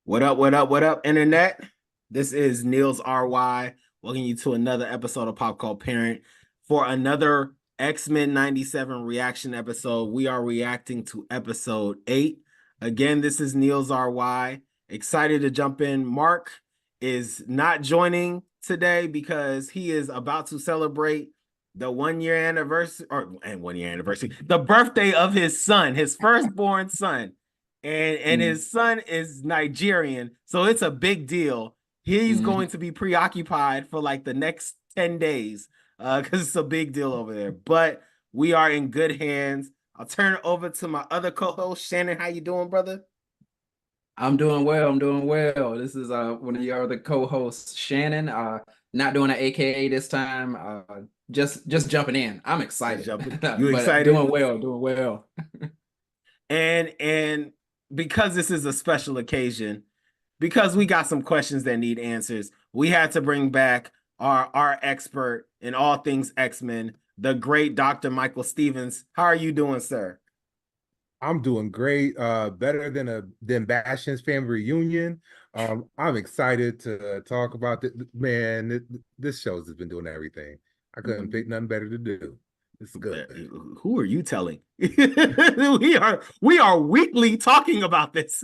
What up, what up, what up, internet? This is Niels RY. Welcoming you to another episode of Pop Called Parent. For another X-Men 97 reaction episode, we are reacting to episode 8. Again, this is Niels RY. Excited to jump in. Mark is not joining today because he is about to celebrate the 1 year anniversary, and 1 year anniversary, the birthday of his son, his firstborn son, and his son is Nigerian, so it's a big deal. He's going to be preoccupied for like the next 10 days because it's a big deal over there. But we are in good hands. I'll turn it over to my other co-host, Shannon. How you doing, brother? I'm doing well. I'm doing well. This is one of your other co-hosts, Shannon. Not doing an AKA this time. Just jumping in. I'm Just excited, jumping. You but excited? doing well, doing well. And because this is a special occasion, because we got some questions that need answers, we had to bring back our expert in all things X-Men, the great Dr. Michael Stevens. How are you doing, sir? I'm doing great. Better than Bastion's family reunion. I'm excited to talk about this. Man, this show's has been doing everything. I couldn't pick nothing better to do. It's good. Who are you telling? we are weekly talking about this.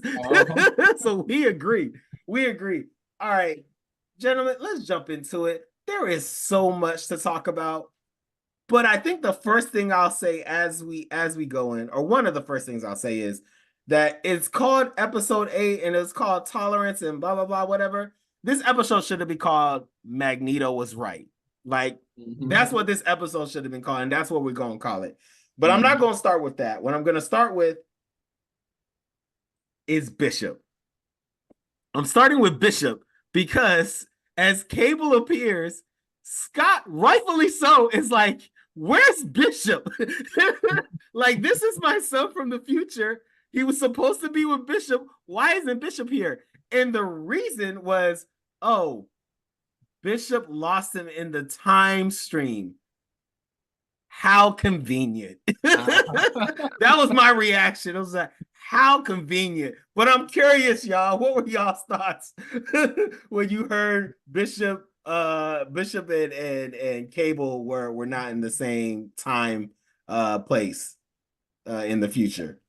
So we agree. We agree. All right, gentlemen, let's jump into it. There is so much to talk about. But I think the first thing I'll say as we go in, or one of the first things I'll say is that it's called episode 8 and it's called tolerance and blah blah blah, whatever. This episode should have been called Magneto Was Right. Like that's what this episode should have been called, and that's what we're gonna call it. But I'm not gonna start with that. What I'm gonna start with is Bishop. I'm starting with Bishop because as Cable appears, Scott, rightfully so, is like, where's Bishop? Like, this is my son from the future. He was supposed to be with Bishop. Why isn't Bishop here? And the reason was, oh, Bishop lost him in the time stream. How convenient. That was my reaction. It was like, how convenient. But I'm curious, y'all. What were y'all's thoughts when you heard Bishop and Cable were not in the same time place in the future?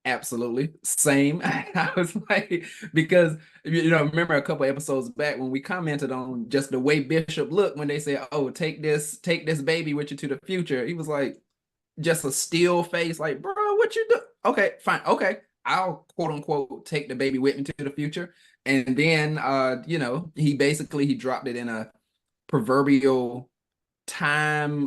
Absolutely. Same. I was like, because remember a couple episodes back when we commented on just the way Bishop looked when they said, "Oh, take this baby with you to the future." He was like, just a still face, like, bro, what you do? Okay, fine. Okay, I'll quote unquote take the baby with me to the future. And then he dropped it in a proverbial time,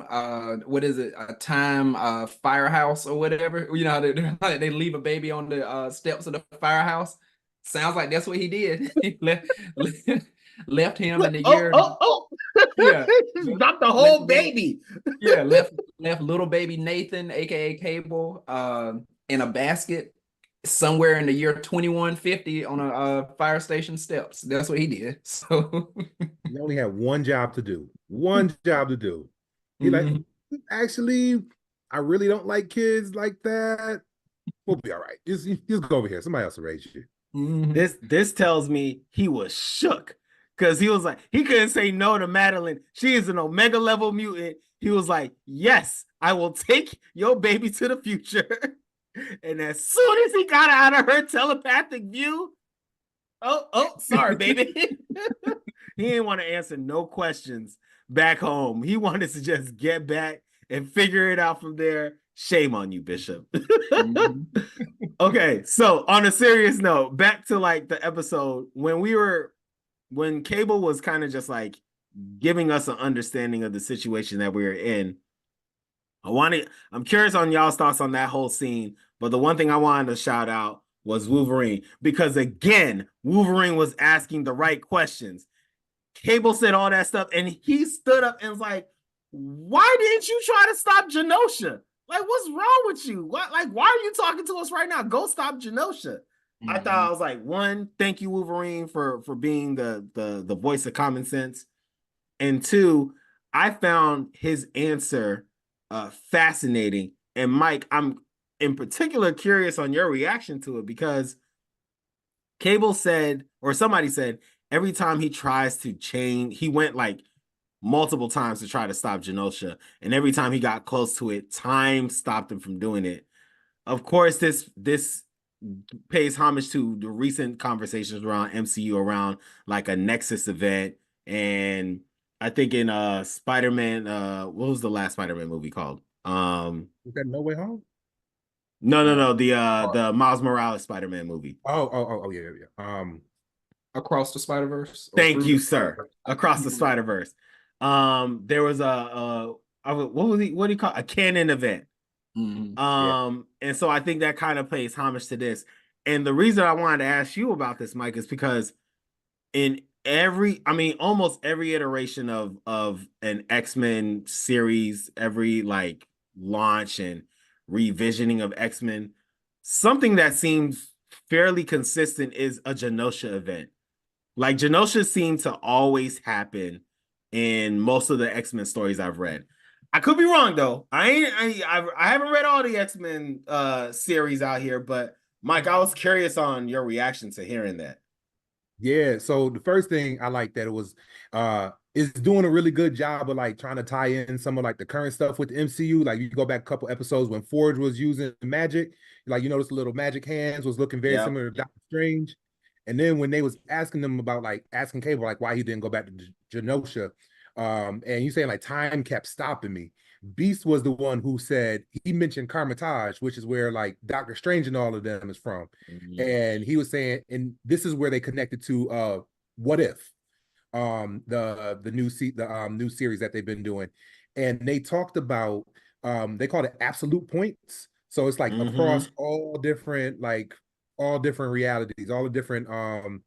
what is it, a time firehouse or whatever. They leave a baby on the steps of the firehouse. Sounds like that's what he did. He left him in the year. Yeah, Not the whole baby. Yeah, left little baby Nathan, aka Cable, in a basket somewhere in the year 2150 on a fire station steps. That's what he did. So He only had one job to do. One job to do. He like, actually, I really don't like kids like that. We'll be all right. Just go over here. Somebody else will raise you. This tells me he was shook because he was like, he couldn't say no to Madeline. She is an Omega level mutant. He was like, yes, I will take your baby to the future. And as soon as he got out of her telepathic view, sorry, baby. He didn't want to answer no questions back home. He wanted to just get back and figure it out from there. Shame on you, Bishop. Okay, so on a serious note, back to like the episode when Cable was kind of just like giving us an understanding of the situation that we were in. I'm curious on y'all's thoughts on that whole scene, but the one thing I wanted to shout out was Wolverine, because again, Wolverine was asking the right questions. Cable said all that stuff, and he stood up and was like, why didn't you try to stop Genosha? Like, what's wrong with you? What, like, why are you talking to us right now? Go stop Genosha. I thought, I was like, one, thank you, Wolverine, for being the voice of common sense. And two, I found his answer fascinating. And Mike, I'm in particular curious on your reaction to it, because Cable said, or somebody said, every time he tries to change, he went like multiple times to try to stop Genosha, and every time he got close to it, time stopped him from doing it. Of course, this pays homage to the recent conversations around MCU around like a Nexus event, and I think in Spider-Man, what was the last Spider-Man movie called? Is that No Way Home? No, the Miles Morales Spider-Man movie. Oh, yeah, yeah. Across the Spider-Verse. Thank you, sir. Across the Spider-Verse. There was what was he? What do you call a canon event? Mm-hmm. And so I think that kind of pays homage to this. And the reason I wanted to ask you about this, Mike, is because in almost every iteration of an X-Men series, every like launch and revisioning of X-Men, something that seems fairly consistent is a Genosha event. Like Genosha seemed to always happen in most of the X-Men stories I've read. I could be wrong though. I haven't read all the X-Men series out here, but Mike, I was curious on your reaction to hearing that. Yeah, so the first thing I like that it was is doing a really good job of like trying to tie in some of like the current stuff with the MCU. Like you go back a couple episodes when Forge was using magic, like you notice the little magic hands was looking very similar to Doctor Strange. And then when they was asking them about like asking Cable like why he didn't go back to Genosha, and you saying like time kept stopping me. Beast was the one who said he mentioned Carmitage, which is where like Doctor Strange and all of them is from. And he was saying, and this is where they connected to What If, the new series that they've been doing. And they talked about they called it absolute points. So it's like across all different realities, all the different the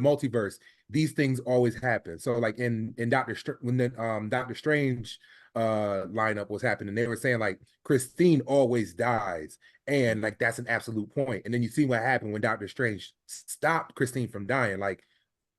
multiverse, these things always happen. So like in when the Doctor Strange lineup was happening, they were saying like Christine always dies, and like that's an absolute point. And then you see what happened when Doctor Strange stopped Christine from dying, like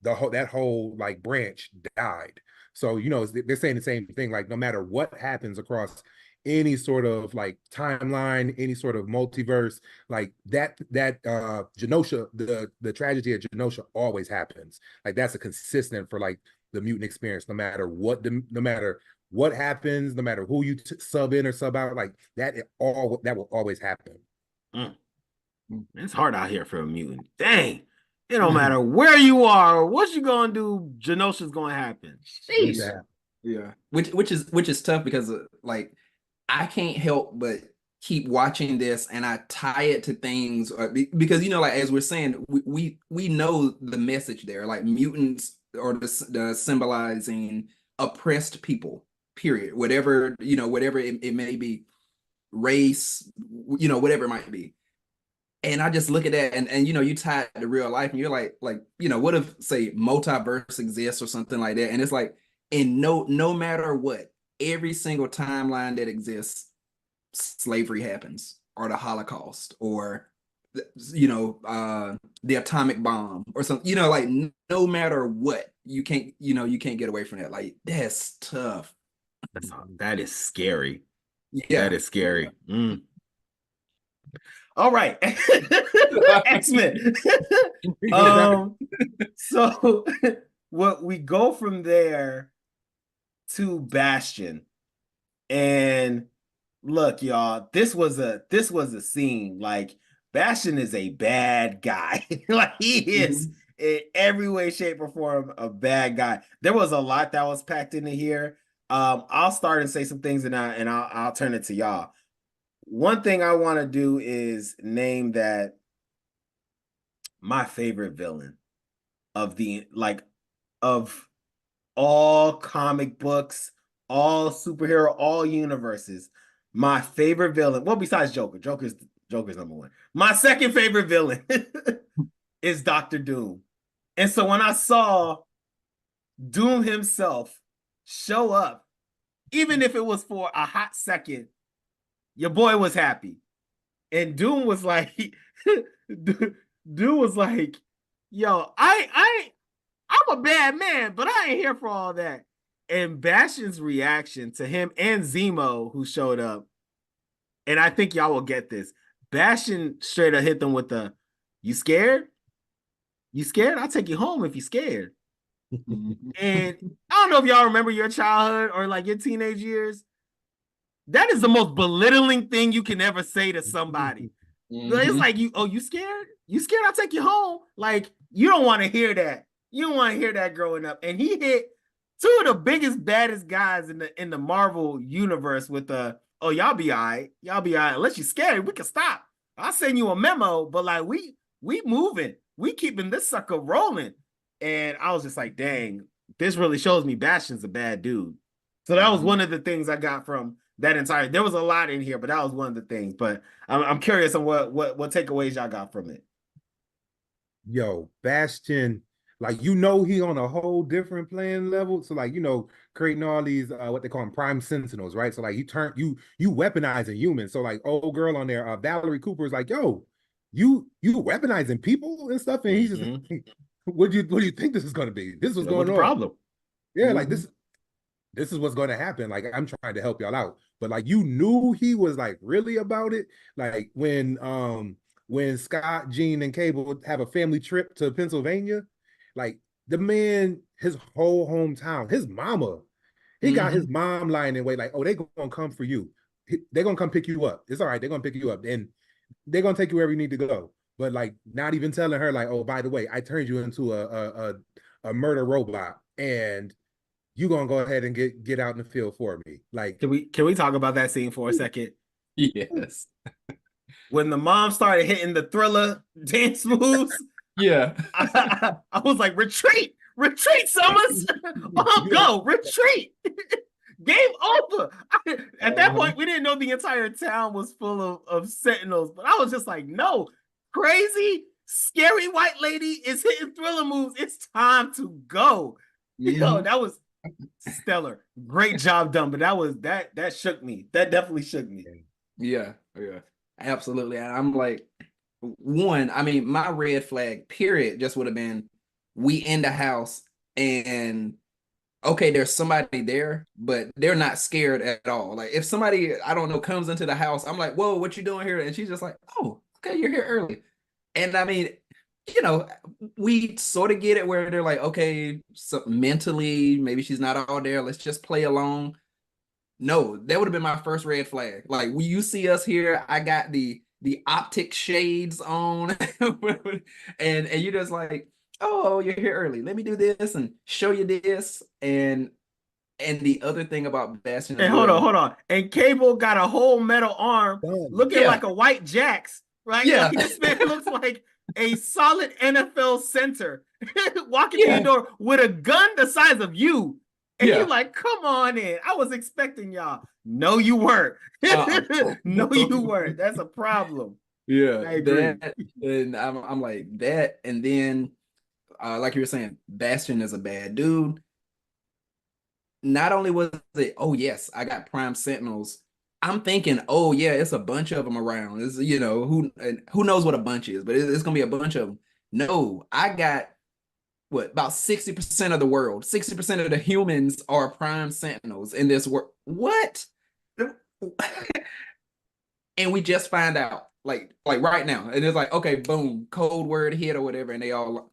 that whole like branch died. So you know they're saying the same thing, like no matter what happens across any sort of like timeline, any sort of multiverse, like that Genosha, the tragedy of Genosha always happens. Like that's a consistent for like the mutant experience, no matter what happens, no matter who you sub in or sub out, like that will always happen. It's hard out here for a mutant. Dang. It don't matter where you are or what you gonna do, Genosha's gonna happen. Jeez. Yeah. Which is tough because like I can't help but keep watching this and I tie it to things because you know like as we're saying we know the message there, like mutants or the symbolizing oppressed people, period, whatever it may be, race, whatever it might be. And I just look at that and you tie it to real life and you're like what if say multiverse exists or something like that, and it's like, and no matter what, every single timeline that exists, slavery happens, or the Holocaust, or the atomic bomb, or something. Like no matter what, you can't get away from that. Like that's tough. That is scary. Yeah, that is scary. All right, X-Men. So what we go from there to Bastion, and look, y'all, this was a scene. Like Bastion is a bad guy. Like he is in every way, shape, or form a bad guy. There was a lot that was packed into here. I'll start and say some things, and I'll turn it to y'all. One thing I want to do is name that my favorite villain of all comic books, all superhero, all universes. My favorite villain, well, besides Joker, Joker's number one. My second favorite villain is Dr. Doom. And so when I saw Doom himself show up, even if it was for a hot second, your boy was happy. And Doom was like, Doom was like, yo, I'm a bad man, but I ain't here for all that. And Bastion's reaction to him and Zemo, who showed up, and I think y'all will get this. Bastion straight up hit them with the, you scared? You scared? I'll take you home if you're scared. Mhm. And I don't know if y'all remember your childhood or like your teenage years. That is the most belittling thing you can ever say to somebody. It's Mhm. like you scared? You scared? I'll take you home. Like, you don't want to hear that. You don't want to hear that growing up. And he hit two of the biggest, baddest guys in the Marvel universe with oh, y'all be all right. Y'all be all right. Unless you're scared, we can stop. I'll send you a memo, but like we moving. We keeping this sucker rolling. And I was just like, dang, this really shows me Bastion's a bad dude. So that was one of the things I got from that entire. There was a lot in here, but that was one of the things. But I'm curious on what takeaways y'all got from it. Yo, Bastion, like he on a whole different playing level. So like creating all these what they call them prime sentinels, right? So like you weaponizing humans. So like old girl on there, Valerie Cooper is like, yo, you weaponizing people and stuff, and he's just like, what do you think this is going to be? This was What's going the on. problem? Yeah, like this is what's going to happen. Like, I'm trying to help y'all out. But like, you knew he was like really about it. Like when Scott, Jean, and Cable would have a family trip to Pennsylvania, like the man, his whole hometown, his mama, he got his mom lying in wait, like, oh, they gonna come for you. They're gonna come pick you up. It's all right, they're gonna pick you up. And they're gonna take you wherever you need to go. But like, not even telling her, like, oh, by the way, I turned you into a murder robot, and you gonna go ahead and get out in the field for me. Like, Can we talk about that scene for a second? Yes. When the mom started hitting the Thriller dance moves, Yeah. I was like, retreat, Summers, go, retreat. Game over. At that point, we didn't know the entire town was full of sentinels, but I was just like, no, crazy, scary white lady is hitting Thriller moves. It's time to go. Yo, that was stellar. Great job done, but that shook me. That definitely shook me. Yeah, absolutely. And I'm like, one, I mean, my red flag period just would have been we in the house and okay, there's somebody there, but they're not scared at all. Like, if somebody, I don't know, comes into the house, I'm like, whoa, what you doing here? And she's just like, oh, okay, you're here early. And I mean, we sort of get it where they're like, okay, so mentally, maybe she's not all there. Let's just play along. No, that would have been my first red flag. Like, when you see us here, I got the optic shades on, and you're just like, oh, you're here early. Let me do this and show you this. And the other thing about Bastion as And well. hold on. And Cable got a whole metal arm looking like a white Jax, right? Yeah. Like, this man looks like a solid NFL center walking through the door with a gun the size of you. And you're like, come on in. I was expecting y'all. No, you weren't. No, you weren't. That's a problem. Yeah. I agree. And I'm like that. And then, like you were saying, Bastion is a bad dude. Not only was it, oh yes, I got prime sentinels. I'm thinking, oh yeah, it's a bunch of them around. It's, who knows what a bunch is, but it's gonna be a bunch of them. No, I got what, about 60% of the world, 60% of the humans are prime sentinels in this world. What? And we just find out, like right now, and it's like, okay, boom, code word hit or whatever, and they all,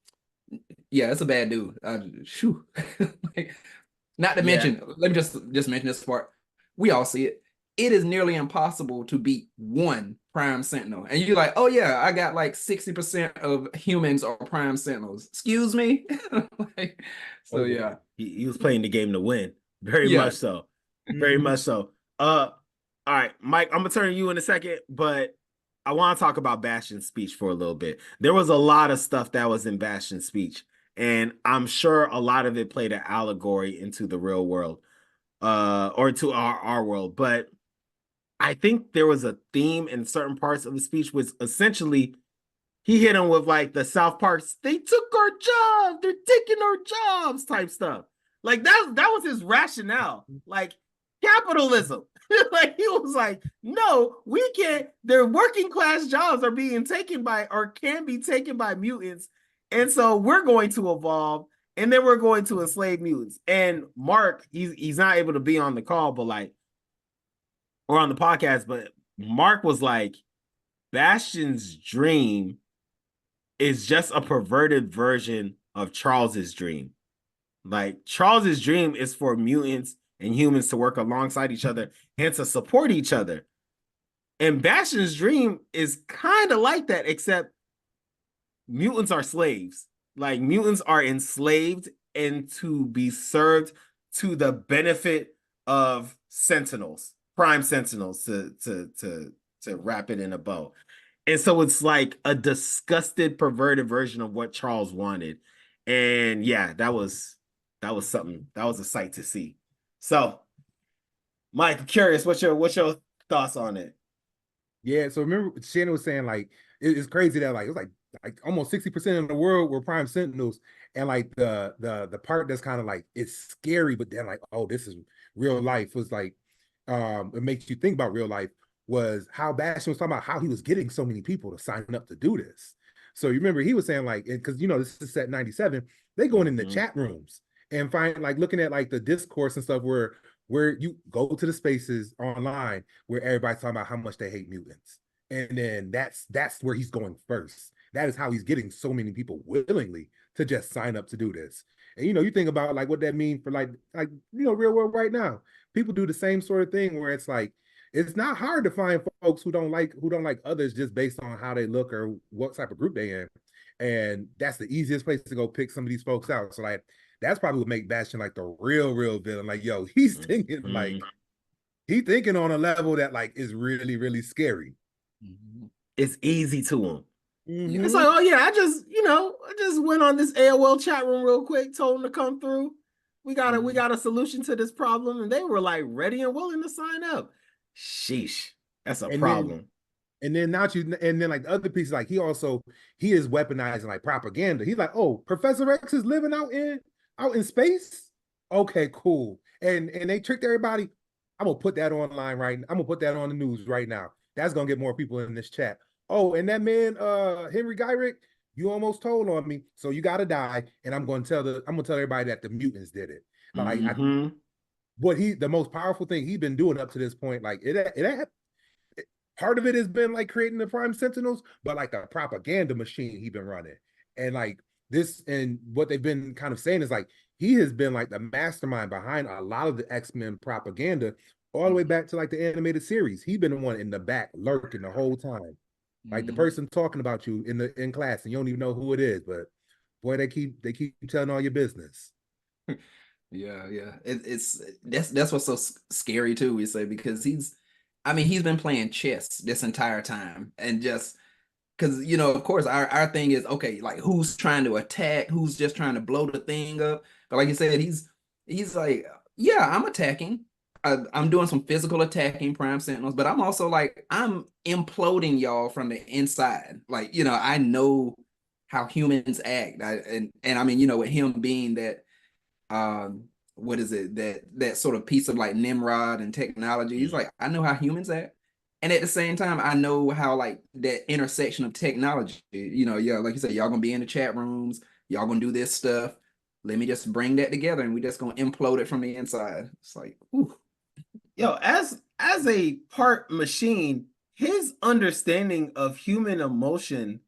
yeah, it's a bad dude. Like, not to mention, let me just mention this part. We all see it. It is nearly impossible to beat one prime sentinel. And you're like, oh yeah, I got like 60% of humans are prime sentinels. Excuse me? Yeah. He was playing the game to win. Very much so. Very much so. All right, Mike, I'm gonna turn to you in a second, but I want to talk about Bastion's speech for a little bit. There was a lot of stuff that was in Bastion's speech, and I'm sure a lot of it played an allegory into the real world, or to our world. But I think there was a theme in certain parts of the speech, which essentially he hit him with like the South Park's "they took our jobs, they're taking our jobs" type stuff. Like that was his rationale. Like, capitalism. Like, he was like, no, we can't. Their working class jobs are being taken by, or can be taken by, mutants. And so we're going to evolve, and then we're going to enslave mutants. And Mark, he's not able to be on the call, but like, or on the podcast, but Mark was like, Bastion's dream is just a perverted version of Charles's dream. Like Charles's dream is for mutants and humans to work alongside each other and to support each other. And Bastion's dream is kind of like that, except mutants are slaves. Like mutants are enslaved and to be served to the benefit of Sentinels, Prime Sentinels, to wrap it in a bow. And so it's like a disgusted, perverted version of what Charles wanted. And yeah, that was something. That was a sight to see. So, Mike, I'm curious, what's your thoughts on it? Yeah, so remember Shannon was saying like it's crazy that like it was like almost 60% of the world were Prime Sentinels, and like the part that's kind of like it's scary, but then like, oh, this is real life, was like it makes you think about real life, was how Bastion was talking about how he was getting so many people to sign up to do this. So you remember he was saying like, because this is set 97, they going in the chat rooms and find like looking at like the discourse and stuff where you go to the spaces online where everybody's talking about how much they hate mutants. And then that's where he's going first. That is how he's getting so many people willingly to just sign up to do this. And you think about like what that means for like real world right now. People do the same sort of thing where it's like it's not hard to find folks who don't like others just based on how they look or what type of group they in. And that's the easiest place to go pick some of these folks out. So like that's probably what make Bastion like the real villain. Like, yo, he's thinking like he's thinking on a level that like is really, really scary. It's easy to him. It's like, oh yeah, I just went on this AOL chat room real quick, told them to come through. We got a solution to this problem, and they were like ready and willing to sign up. Sheesh, that's a problem. And then like the other piece, like he is weaponizing like propaganda. He's like, oh, Professor X is living out in space. Okay, cool. And they tricked everybody. I'm gonna put that online right now. I'm gonna put that on the news right now. That's gonna get more people in this chat. Oh, and that man, Henry Gyrick, you almost told on me, so you gotta die. And I'm gonna tell everybody that the mutants did it. Like the most powerful thing he's been doing up to this point, like part of it has been like creating the Prime Sentinels, but like the propaganda machine he's been running. And like this, and what they've been kind of saying is like he has been like the mastermind behind a lot of the X-Men propaganda, all the way back to like the animated series. He's been the one in the back lurking the whole time. Like the person talking about you in class and you don't even know who it is, but boy, they keep telling all your business. Yeah. That's what's so scary too, we say, because he's been playing chess this entire time, and just because of course our thing is, okay, like who's trying to attack, who's just trying to blow the thing up. But like you said, he's like, yeah, I'm attacking. I'm doing some physical attacking Prime Sentinels, but I'm also like, I'm imploding y'all from the inside. Like, I know how humans act. And I mean, with him being that, what is it, that sort of piece of like Nimrod and technology, he's like, I know how humans act. And at the same time, I know how like that intersection of technology, yeah, like you said, y'all gonna be in the chat rooms, y'all gonna do this stuff. Let me just bring that together and we just gonna implode it from the inside. It's like, ooh. Yo, as a part machine, his understanding of human emotion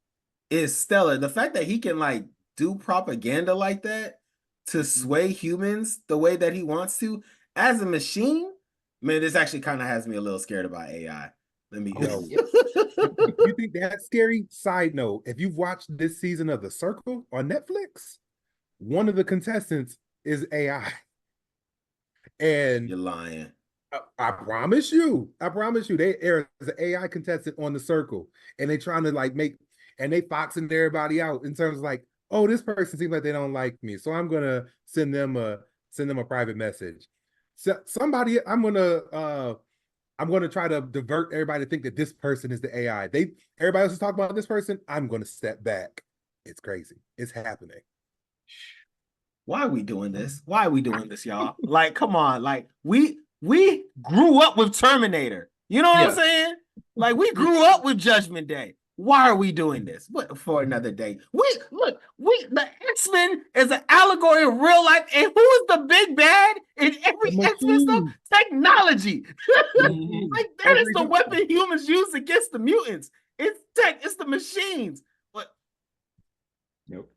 is stellar. The fact that he can like do propaganda like that to sway humans the way that he wants to as a machine, man, this actually kind of has me a little scared about AI. Let me go. You think that's scary? Side note, if you've watched this season of The Circle on Netflix, one of the contestants is AI. And you're lying. I promise you, there's an AI contestant on The Circle, and they trying to like they foxing everybody out in terms of like, oh, this person seems like they don't like me, so I'm gonna send them a private message. So I'm gonna try to divert everybody to think that this person is the AI. Everybody else is talking about this person. I'm gonna step back. It's crazy. It's happening. Why are we doing this? Why are we doing this, y'all? Like, come on, like we grew up with Terminator. You know what I'm saying? Like we grew up with Judgment Day. Why are we doing this? What for another day? The X-Men is an allegory of real life, and who is the big bad in every X-Men stuff? Technology. Like that is the weapon humans use against the mutants. It's tech. It's the machines. But Nope.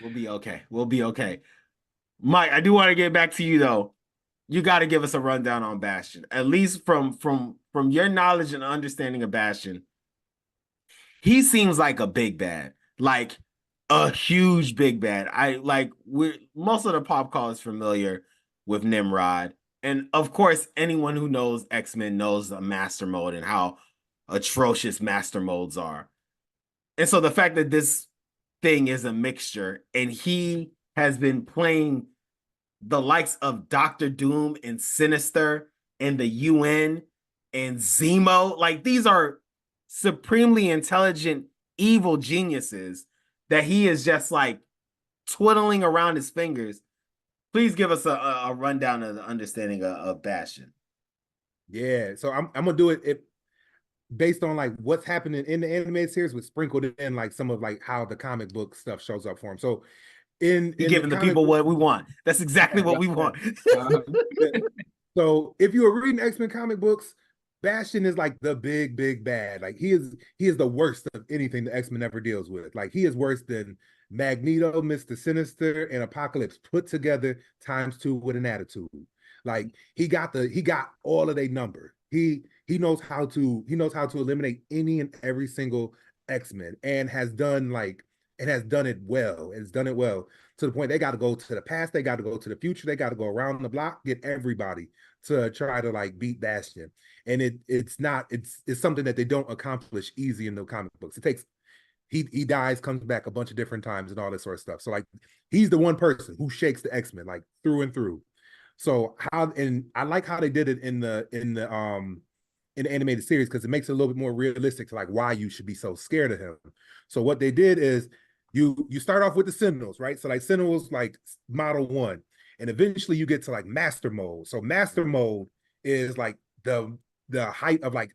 We'll be okay. We'll be okay. Mike, I do want to get back to you though. You got to give us a rundown on Bastion, at least from your knowledge and understanding of Bastion. He seems like a big bad, like a huge big bad. We're most of the pop call is familiar with Nimrod, and of course, anyone who knows X-Men knows the master mode and how atrocious master modes are. And so the fact that this thing is a mixture, and he has been playing the likes of Doctor Doom and Sinister and the UN and Zemo, like these are supremely intelligent evil geniuses that he is just like twiddling around his fingers. Please give us a rundown of the understanding of Bastion. Yeah, so I'm gonna do it based on like what's happening in the animated series, with sprinkled in like some of like how the comic book stuff shows up for him. So in giving the people what we want. That's exactly what we want. So if you were reading X-Men comic books, Bastion is like the big bad. Like he is the worst of anything the X-Men ever deals with. Like he is worse than Magneto, Mr. Sinister, and Apocalypse put together ×2 with an attitude. Like he got all of their number. He knows how to eliminate any and every single X-Men, and has done it well. It's done it well to the point they got to go to the past, they got to go to the future, they got to go around the block, get everybody to try to like beat Bastion. And it's something that they don't accomplish easy in the comic books. It takes he dies, comes back a bunch of different times and all this sort of stuff. So like he's the one person who shakes the X-Men like through and through. So I like how they did it in the animated series, because it makes it a little bit more realistic to like why you should be so scared of him. So what they did is you start off with the Sentinels, right? So like Sentinels like model 1, and eventually you get to like master mode. So master mode is like the height of like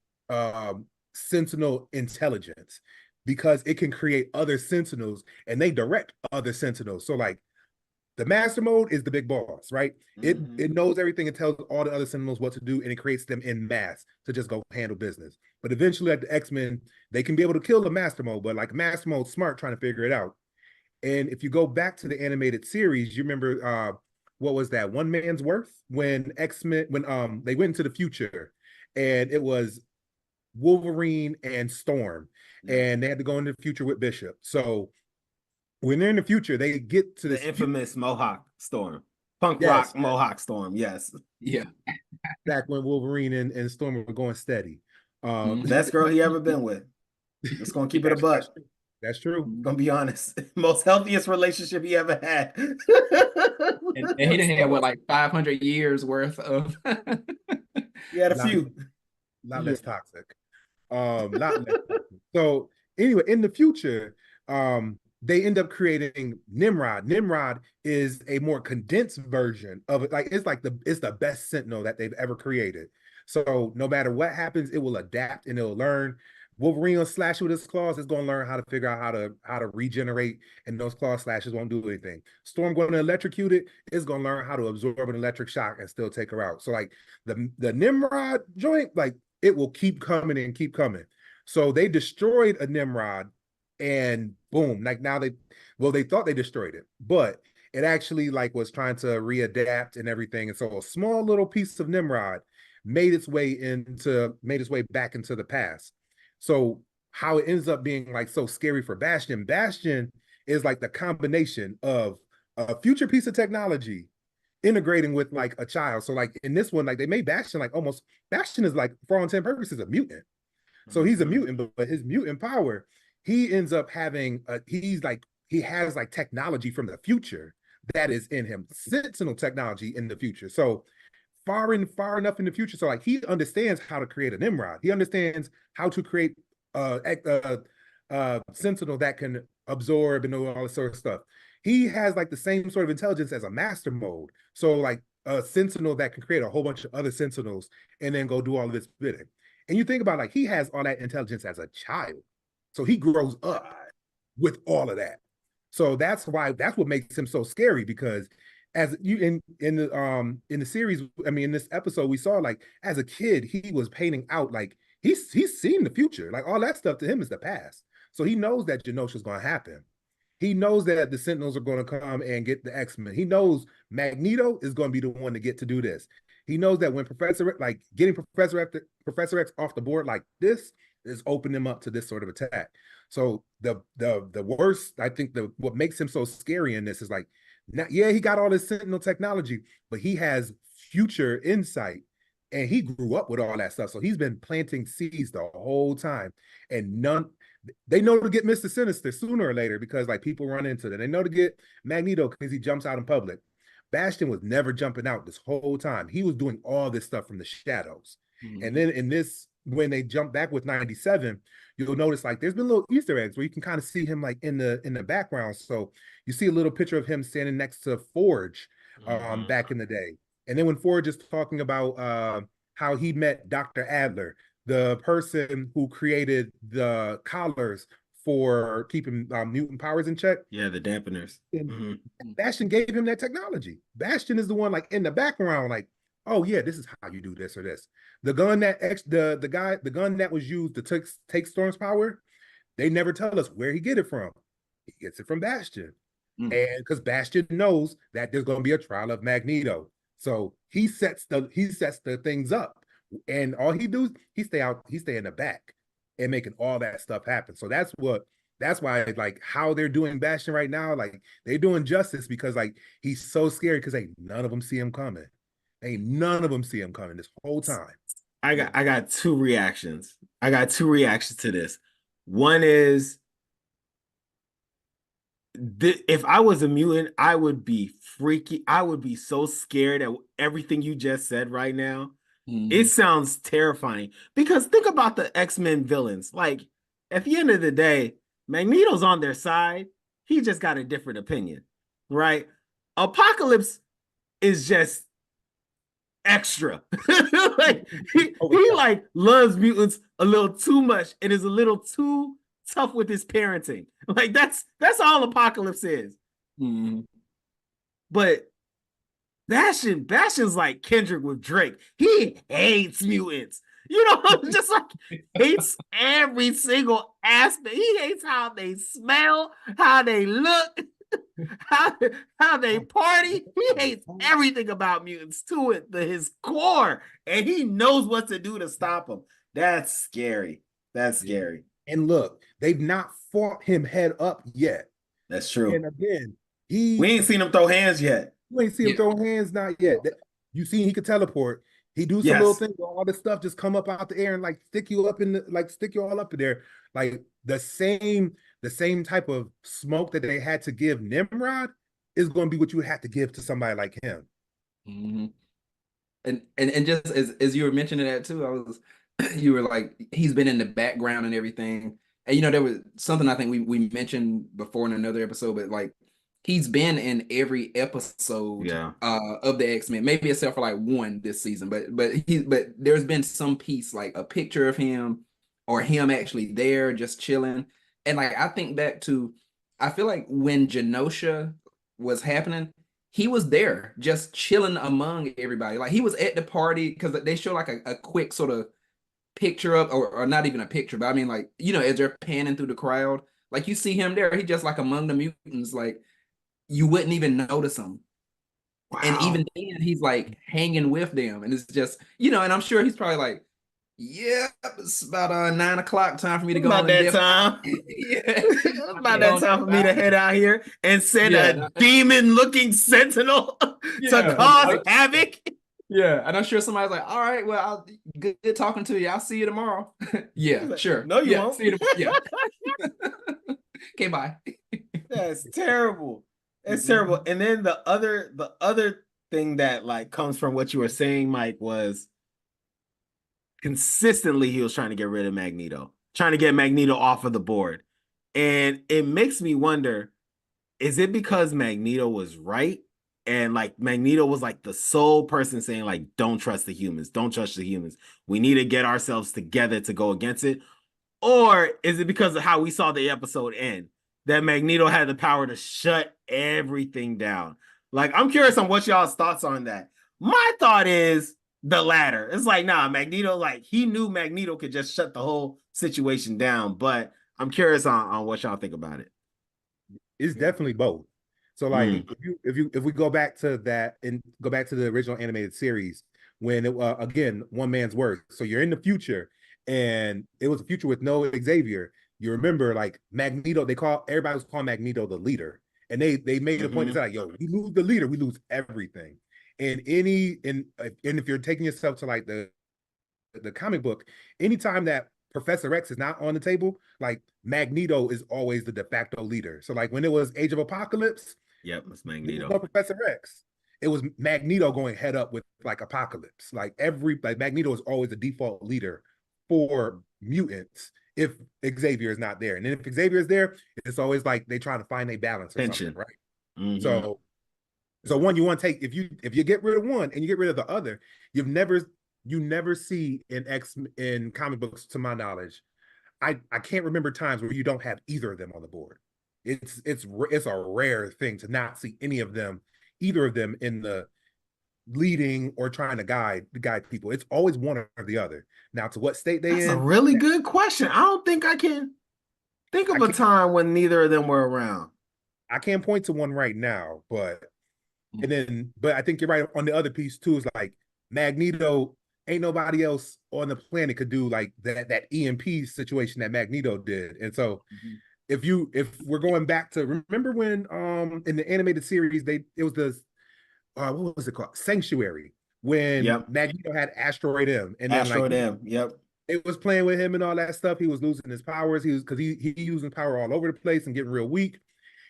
Sentinel intelligence, because it can create other Sentinels and they direct other Sentinels. So like the master mode is the big boss, right? Mm-hmm. It knows everything and tells all the other Sentinels what to do, and it creates them in mass to just go handle business. But eventually, like the X-Men, they can be able to kill the master mode, but like master mode's smart trying to figure it out. And if you go back to the animated series, you remember what was that? One Man's Worth, when X-Men, when they went into the future, and it was Wolverine and Storm, and they had to go into the future with Bishop. So when they're in the future, they get to the infamous Mohawk Storm, punk rock Mohawk Storm. Yes, yeah. Back when Wolverine and Storm were going steady. Best girl he ever been with. Just gonna keep it a buck. That's true. I'm gonna be honest. Most healthiest relationship he ever had. and he didn't have what, like 500 years worth of. He had a few. Not less toxic. Not less toxic. So anyway, in the future, they end up creating Nimrod. Nimrod is a more condensed version of it. Like it's the best Sentinel that they've ever created. So no matter what happens, it will adapt and it'll learn. Wolverine will slash with his claws. It's going to learn how to figure out how to regenerate, and those claw slashes won't do anything. Storm going to electrocute it. It's going to learn how to absorb an electric shock and still take her out. So like the Nimrod joint, like it will keep coming and keep coming. So they destroyed a Nimrod, and boom, like now they thought they destroyed it, but it actually like was trying to readapt and everything. And so a small little piece of Nimrod made its way back into the past. So how it ends up being like so scary for Bastion is like the combination of a future piece of technology integrating with like a child. So like in this one, like they made Bastion is like, for all intent and purposes, a mutant. So he's a mutant, but his mutant power, he ends up having he has like technology from the future that is in him, Sentinel technology in the future. So far enough in the future, so like he understands how to create a Nimrod. He understands how to create Sentinel that can absorb and know all this sort of stuff. He has like the same sort of intelligence as a master mode. So like a Sentinel that can create a whole bunch of other Sentinels and then go do all of this bidding. And you think about like he has all that intelligence as a child. So he grows up with all of that. So that's what makes him so scary, because as you in the series, I mean, in this episode, we saw like as a kid, he was painting out like he's seen the future. Like all that stuff to him is the past. So he knows that Genosha's gonna happen. He knows that the Sentinels are going to come and get the X-Men. He knows Magneto is going to be the one to get to do this. He knows that when getting Professor X off the board like this is opening him up to this sort of attack. So the worst, I think what makes him so scary in this is like, yeah, he got all this Sentinel technology, but he has future insight and he grew up with all that stuff. So he's been planting seeds the whole time, and they know to get Mr. Sinister sooner or later because like people run into it. They know to get Magneto because he jumps out in public. Bastion was never jumping out this whole time. He was doing all this stuff from the shadows. Mm-hmm. And then in this, when they jump back with 97, you'll notice like there's been little Easter eggs where you can kind of see him like in the background. So you see a little picture of him standing next to Forge back in the day. And then when Forge is talking about how he met Dr. Adler, the person who created the collars for keeping mutant powers in check. Yeah, the dampeners. And Bastion gave him that technology. Bastion is the one like in the background, like, oh yeah, this is how you do this or this. The gun that the gun that was used to take Storm's power, they never tell us where he get it from. He gets it from Bastion. And because Bastion knows that there's going to be a trial of Magneto. So he sets the things up. And all he do, he stay in the back and making all that stuff happen. So that's why like how they're doing Bastion right now, like they're doing justice because like he's so scary because none of them see him coming. None of them see him coming this whole time. I got two reactions. I got two reactions to this. One is if I was a mutant, I would be freaky. I would be so scared at everything you just said right now. It sounds terrifying because think about the X-Men villains. Like at the end of the day, Magneto's on their side. He just got a different opinion, right? Apocalypse is just extra. Like he like loves mutants a little too much and is a little too tough with his parenting. Like that's all Apocalypse is. But Bastion's like Kendrick with Drake. He hates mutants. You know, just like hates every single aspect. He hates how they smell, how they look, how they party. He hates everything about mutants to his core. And he knows what to do to stop them. That's scary. That's scary. And look, they've not fought him head up yet. That's true. And again, we ain't seen him throw hands yet. You ain't seen him throw hands, not yet. You seen he could teleport. He do some little thing where all this stuff just come up out the air and like stick you all up in there. Like the same type of smoke that they had to give Nimrod is going to be what you have to give to somebody like him. And just as you were mentioning that too, you were like, he's been in the background and everything. And you know, there was something I think we mentioned before in another episode, but like he's been in every episode of the X-Men, maybe except for like one this season, but there's been some piece like a picture of him or him actually there just chilling. And like I think back to, I feel like when Genosha was happening, he was there just chilling among everybody. Like he was at the party because they show like a quick sort of picture of, or not even a picture, but I mean like, you know, as they're panning through the crowd, like you see him there, he just like among the mutants, like you wouldn't even notice him. Wow. And even then he's like hanging with them. And it's just, you know, and I'm sure he's probably like, yeah, it's about 9 o'clock time for me to go. About that time. It's about that time for me to head out here and send a demon-looking sentinel to cause havoc. Yeah, and I'm sure somebody's like, all right, well, good talking to you. I'll see you tomorrow. Yeah, sure. No, you won't. See you tomorrow. Yeah. Okay, bye. That's terrible. It's terrible. And then the other thing that like comes from what you were saying, Mike, was consistently he was trying to get rid of Magneto, trying to get Magneto off of the board. And it makes me wonder, is it because Magneto was right? And like Magneto was like the sole person saying like, don't trust the humans. Don't trust the humans. We need to get ourselves together to go against it. Or is it because of how we saw the episode end? That Magneto had the power to shut everything down. Like, I'm curious on what y'all's thoughts on that. My thought is the latter. It's like, nah, Magneto, like, he knew Magneto could just shut the whole situation down. But I'm curious on what y'all think about it. It's definitely both. So like if we go back to that and go back to the original animated series when it again one man's work. So you're in the future and it was a future with no Xavier. You remember like Magneto, everybody was calling Magneto the leader. And they made a point to say like, yo, we lose the leader, we lose everything. And if you're taking yourself to like the comic book, anytime that Professor X is not on the table, like Magneto is always the de facto leader. So like when it was Age of Apocalypse, yep, it's Magneto. No Professor X. It was Magneto going head up with like Apocalypse. Like Magneto is always the default leader for mutants if Xavier is not there. And then if Xavier is there, it's always like they try to find a balance or Tension. something, right? So one you want to take if you get rid of one and you get rid of the other, you never see in comic books, to my knowledge. I can't remember times where you don't have either of them on the board. It's a rare thing to not see either of them in the leading or trying to guide people. It's always one or the other. Now, to what state That's a really good question. I don't think I can think of a time when neither of them were around. I can't point to one right now, but I think you're right on the other piece too. Is like Magneto. Ain't nobody else on the planet could do like that EMP situation that Magneto did. And so if we're going back to remember when in the animated series it was the what was it called? Sanctuary, when Magneto had Asteroid M and Asteroid then M, it was playing with him and all that stuff. He was losing his powers. He using power all over the place and getting real weak.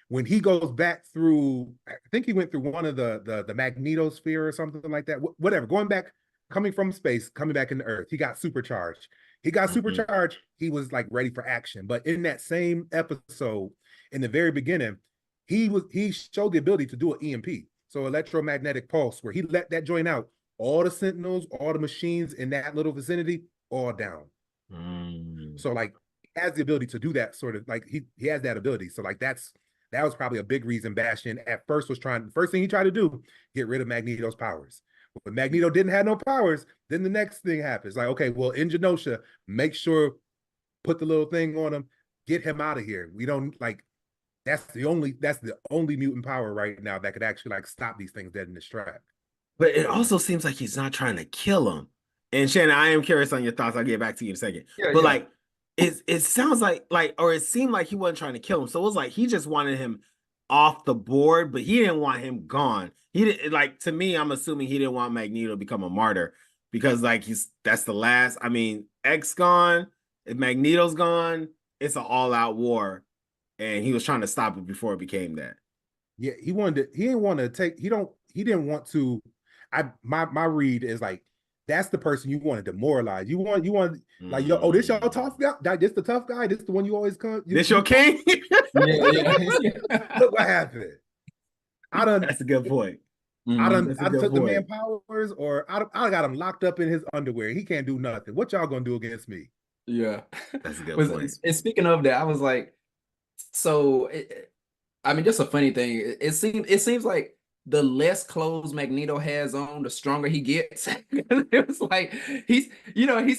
When he goes back through, I think he went through one of the magnetosphere or something like that. Whatever, going back, coming from space, coming back into Earth, he got supercharged. Supercharged. He was like ready for action. But in that same episode, in the very beginning, he showed the ability to do an EMP, so electromagnetic pulse, where he let that joint out. All the Sentinels, all the machines in that little vicinity, all down. So like he has the ability to do that sort of like he has that ability. So like that was probably a big reason Bastion at first first thing he tried to do, get rid of Magneto's powers. When Magneto didn't have no powers, then the next thing happens. Like, okay, well, in Genosha, make sure, put the little thing on him, get him out of here. We don't like that's the only mutant power right now that could actually like stop these things dead in its track. But it also seems like he's not trying to kill him. And Shannon, I am curious on your thoughts. I'll get back to you in a second. Like it sounds like or it seemed like he wasn't trying to kill him. So it was like he just wanted him off the board, but he didn't want him gone. He didn't, like, to me, I'm assuming he didn't want Magneto to become a martyr because like that's the last. I mean, X gone, if Magneto's gone, it's an all-out war. And he was trying to stop it before it became that. Yeah, he didn't want to. My read is like that's the person you want to demoralize. You want like, yo, this y'all tough guy. This the tough guy. This the one you always come. This your king. Look what happened. That's a good point. I took the man powers, or I got him locked up in his underwear. He can't do nothing. What y'all gonna do against me? Yeah, that's a good point. And speaking of that, I was like, so I mean, just a funny thing. It seems like the less clothes Magneto has on, the stronger he gets. It was like he's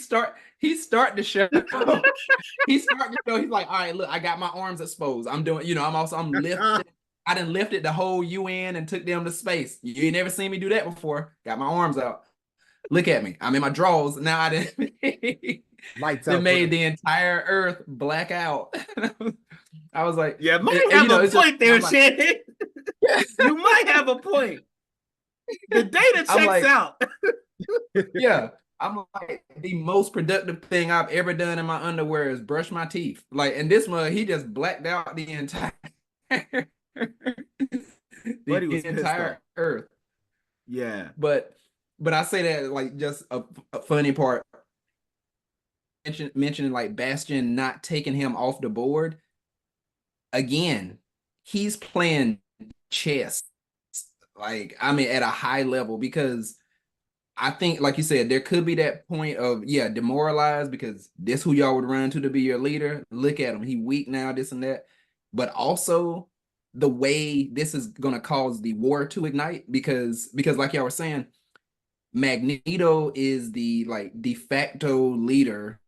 starting to show. He's starting to show. He's like, all right, look, I got my arms exposed. I'm doing, I'm lifting. I done lifted the whole UN and took them to space. You ain't never seen me do that before. Got my arms out. Look at me. I'm in my drawers. Now I didn't lights out. Made the entire Earth black out. I was like, yeah, might have a point there, Shannon. You might have a point. The data checks out. Yeah. I'm like, the most productive thing I've ever done in my underwear is brush my teeth. Like, and this one, he just blacked out the entire the entire Earth. Yeah. But I say that like just a funny part. Mentioning like Bastion not taking him off the board. Again, he's playing chess. Like, I mean, at a high level, because I think, like you said, there could be that point of, demoralized because this who y'all would run to be your leader. Look at him. He weak now, this and that. But also the way this is going to cause the war to ignite, because like y'all were saying, Magneto is the like de facto leader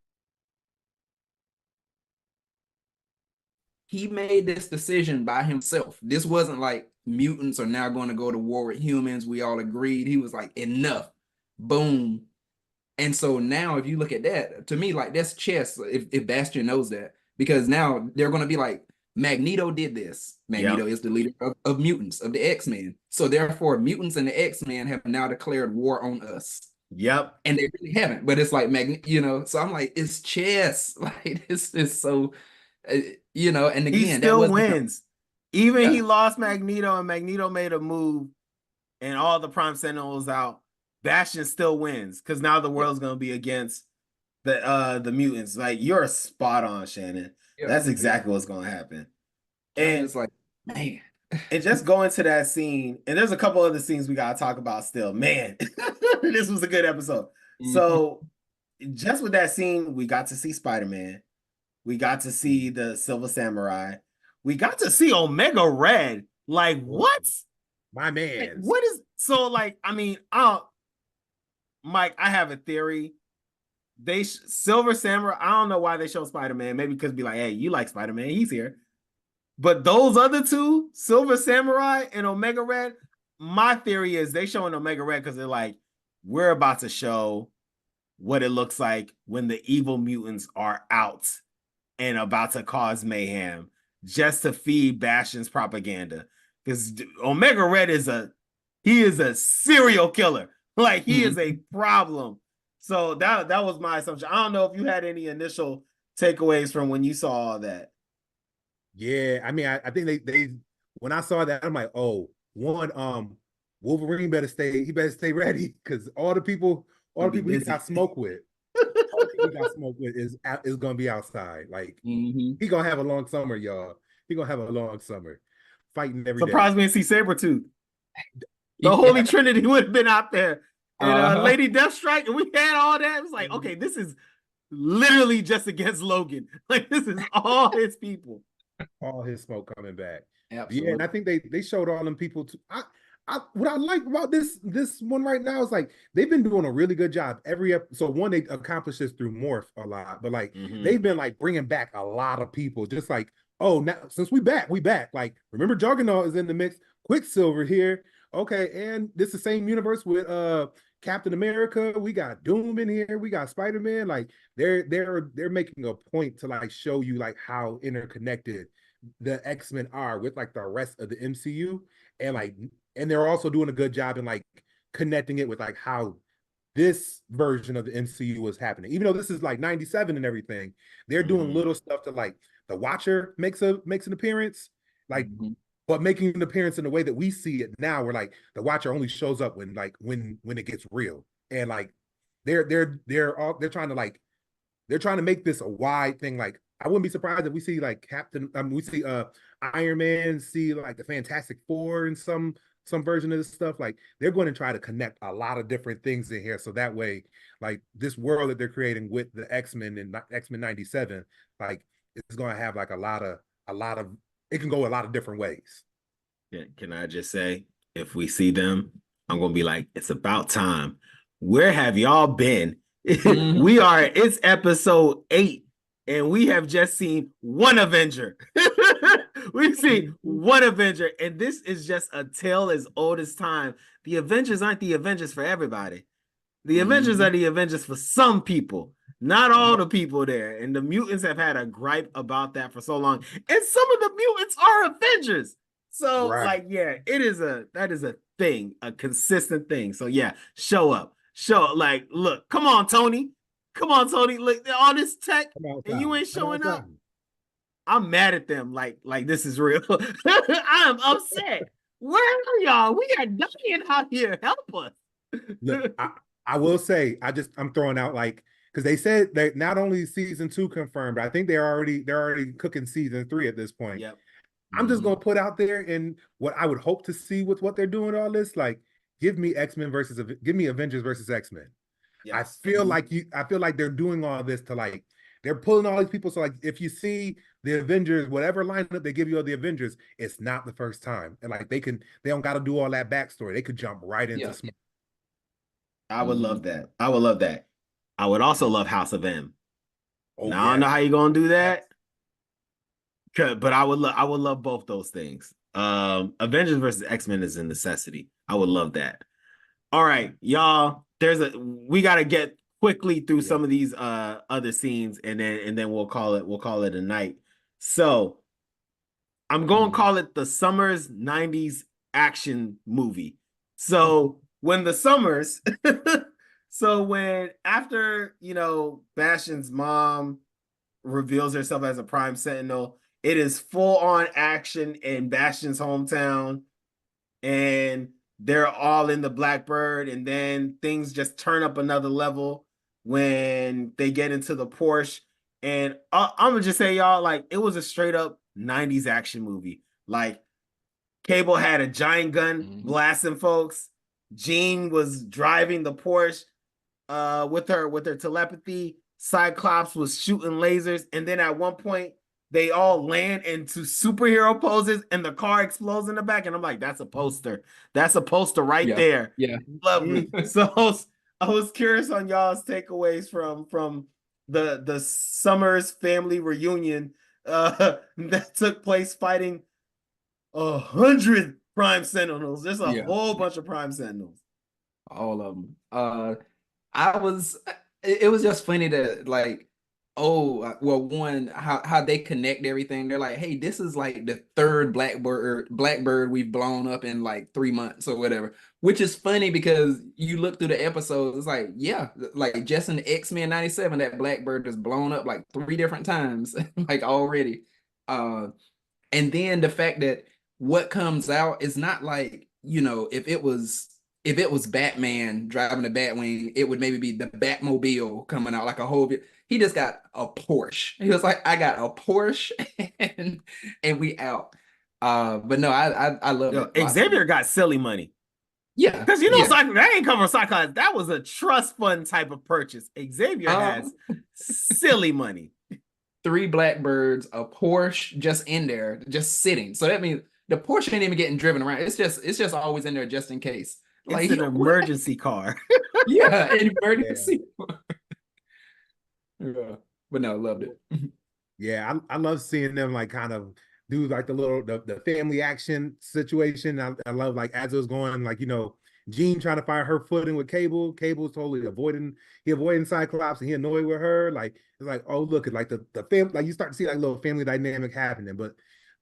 he made this decision by himself. This wasn't like mutants are now going to go to war with humans. We all agreed. He was like, enough. Boom. And so now, if you look at that, to me, like that's chess. If Bastion knows that, because now they're going to be like, Magneto did this. Magneto is the leader of mutants, of the X-Men. So therefore, mutants and the X-Men have now declared war on us. Yep. And they really haven't. But it's like, so I'm like, it's chess. Like, this is so, and again, he still wins. Even he lost Magneto and Magneto made a move and all the Prime Sentinels out. Bastion still wins because now the world's going to be against the mutants. Like, you're spot on, Shannon. That's exactly what's going to happen. And it's like, man. And just going to that scene, and there's a couple other scenes we got to talk about still. Man, this was a good episode. Mm-hmm. So just with that scene, we got to see Spider-Man. We got to see the Silver Samurai. We got to see Omega Red. Like, what? My man. Like, what is so like? I mean, Mike, I have a theory. Silver Samurai. I don't know why they show Spider-Man. Maybe because be like, hey, you like Spider-Man? He's here. But those other two, Silver Samurai and Omega Red, my theory is they showing Omega Red because they're like, we're about to show what it looks like when the evil mutants are out and about to cause mayhem, just to feed Bastion's propaganda. Because Omega Red is a serial killer. Like, he is a problem. So that was my assumption. I don't know if you had any initial takeaways from when you saw all that. Yeah, I mean, I think they when I saw that, I'm like, oh, Wolverine better stay ready because all the people he got smoke with, is gonna be outside. Like, he gonna have a long summer, y'all. He gonna have a long summer, fighting every day. Surprised me to see Sabretooth. The Holy Trinity would have been out there, and Lady Deathstrike, and we had all that. It was like, okay, this is literally just against Logan. Like, this is all his people. All his smoke coming back. Absolutely. Yeah, and I think they showed all them people too. What I like about this one right now is like they've been doing a really good job every episode. So one, they accomplished this through Morph a lot, but like they've been like bringing back a lot of people. Just like, oh, now since we back. Like, remember Juggernaut is in the mix. Quicksilver here. Okay, and this is the same universe with Captain America. We got Doom in here. We got Spider-Man. Like, they're making a point to like show you like how interconnected the X-Men are with like the rest of the MCU, and they're also doing a good job in like connecting it with like how this version of the MCU is happening. Even though this is like 97 and everything, they're doing little stuff to like the Watcher makes an appearance, like but making an appearance in the way that we see it now, where like the Watcher only shows up when it gets real, and like they're trying to make this a wide thing. Like, I wouldn't be surprised if we see like we see Iron Man, see like the Fantastic Four in some version of this stuff. Like, they're going to try to connect a lot of different things in here, so that way, like, this world that they're creating with the X-Men and X-Men 97, like, it's going to have like a lot of it can go a lot of different ways. Yeah, can I just say, if we see them, I'm going to be like, it's about time. Where have y'all been? It's episode 8, and we have just seen one Avenger. We've seen one Avenger, and this is just a tale as old as time. The Avengers aren't the Avengers for everybody. The Avengers are the Avengers for some people, not all the people there. And the mutants have had a gripe about that for so long. And some of the mutants are Avengers. So, like, yeah, that is a thing, a consistent thing. So, yeah, show up. Like, look, come on, Tony. Look, all this tech, and you ain't showing up. I'm mad at them. Like this is real. I'm upset. Where are y'all? We are dying out here. Help us. Look, I will say, I'm throwing out, like, because they said that not only season 2 confirmed, but I think they're already cooking season 3 at this point. Yep. I'm just gonna put out there, and what I would hope to see with what they're doing all this, like, give me Avengers versus X-Men. Yes. I feel like they're doing all this to, like, they're pulling all these people. So, like, if you see the Avengers, whatever lineup they give you of the Avengers, it's not the first time. And like, they don't got to do all that backstory. They could jump right into some. I would love that. I would also love House of M. Now, I don't know how you're going to do that. But I would love both those things. Avengers versus X-Men is a necessity. I would love that. All right, y'all. We gotta get quickly through some of these other scenes, and then we'll call it a night. So I'm going to call it the Summers 90s action movie. So when the Summers, so when after, Bastion's mom reveals herself as a Prime Sentinel, it is full on action in Bastion's hometown, and they're all in the Blackbird, and then things just turn up another level when they get into the Porsche. And I'm gonna just say, y'all, like, it was a straight up 90s action movie. Like, Cable had a giant gun blasting folks. Jean was driving the Porsche with her telepathy. Cyclops was shooting lasers, and then at one point they all land into superhero poses and the car explodes in the back. And I'm like, that's a poster. That's a poster right there. Yeah. Lovely. So I was curious on y'all's takeaways from the Summers family reunion that took place fighting 100 Prime Sentinels. There's a whole bunch of Prime Sentinels. All of them. It was just funny that, like, one, how they connect everything. They're like, hey, this is like the third Blackbird we've blown up in like 3 months or whatever, which is funny because you look through the episodes, it's like, like just in X-Men 97, that Blackbird is blown up like 3 different times, like already. And then the fact that what comes out is not like, if it was Batman driving the Batwing, it would maybe be the Batmobile coming out, like a whole bit. He just got a Porsche. He was like, I got a Porsche and we out. But no, I love it. Xavier got silly money. Yeah. Because that ain't come from Cyclops. That was a trust fund type of purchase. Xavier has silly money. 3 Blackbirds, a Porsche just in there, just sitting. So that means the Porsche ain't even getting driven around. It's just always in there just in case. Like, it's an emergency car. Yeah, an emergency. Yeah. But no, loved it. Yeah, I love seeing them like kind of do like the family action situation. I love, like, as it was going, like, Jean trying to find her footing with Cable. Cable's totally avoiding Cyclops, and he annoyed with her. Like, it's like, oh, look at, like, the family, like, you start to see like little family dynamic happening. But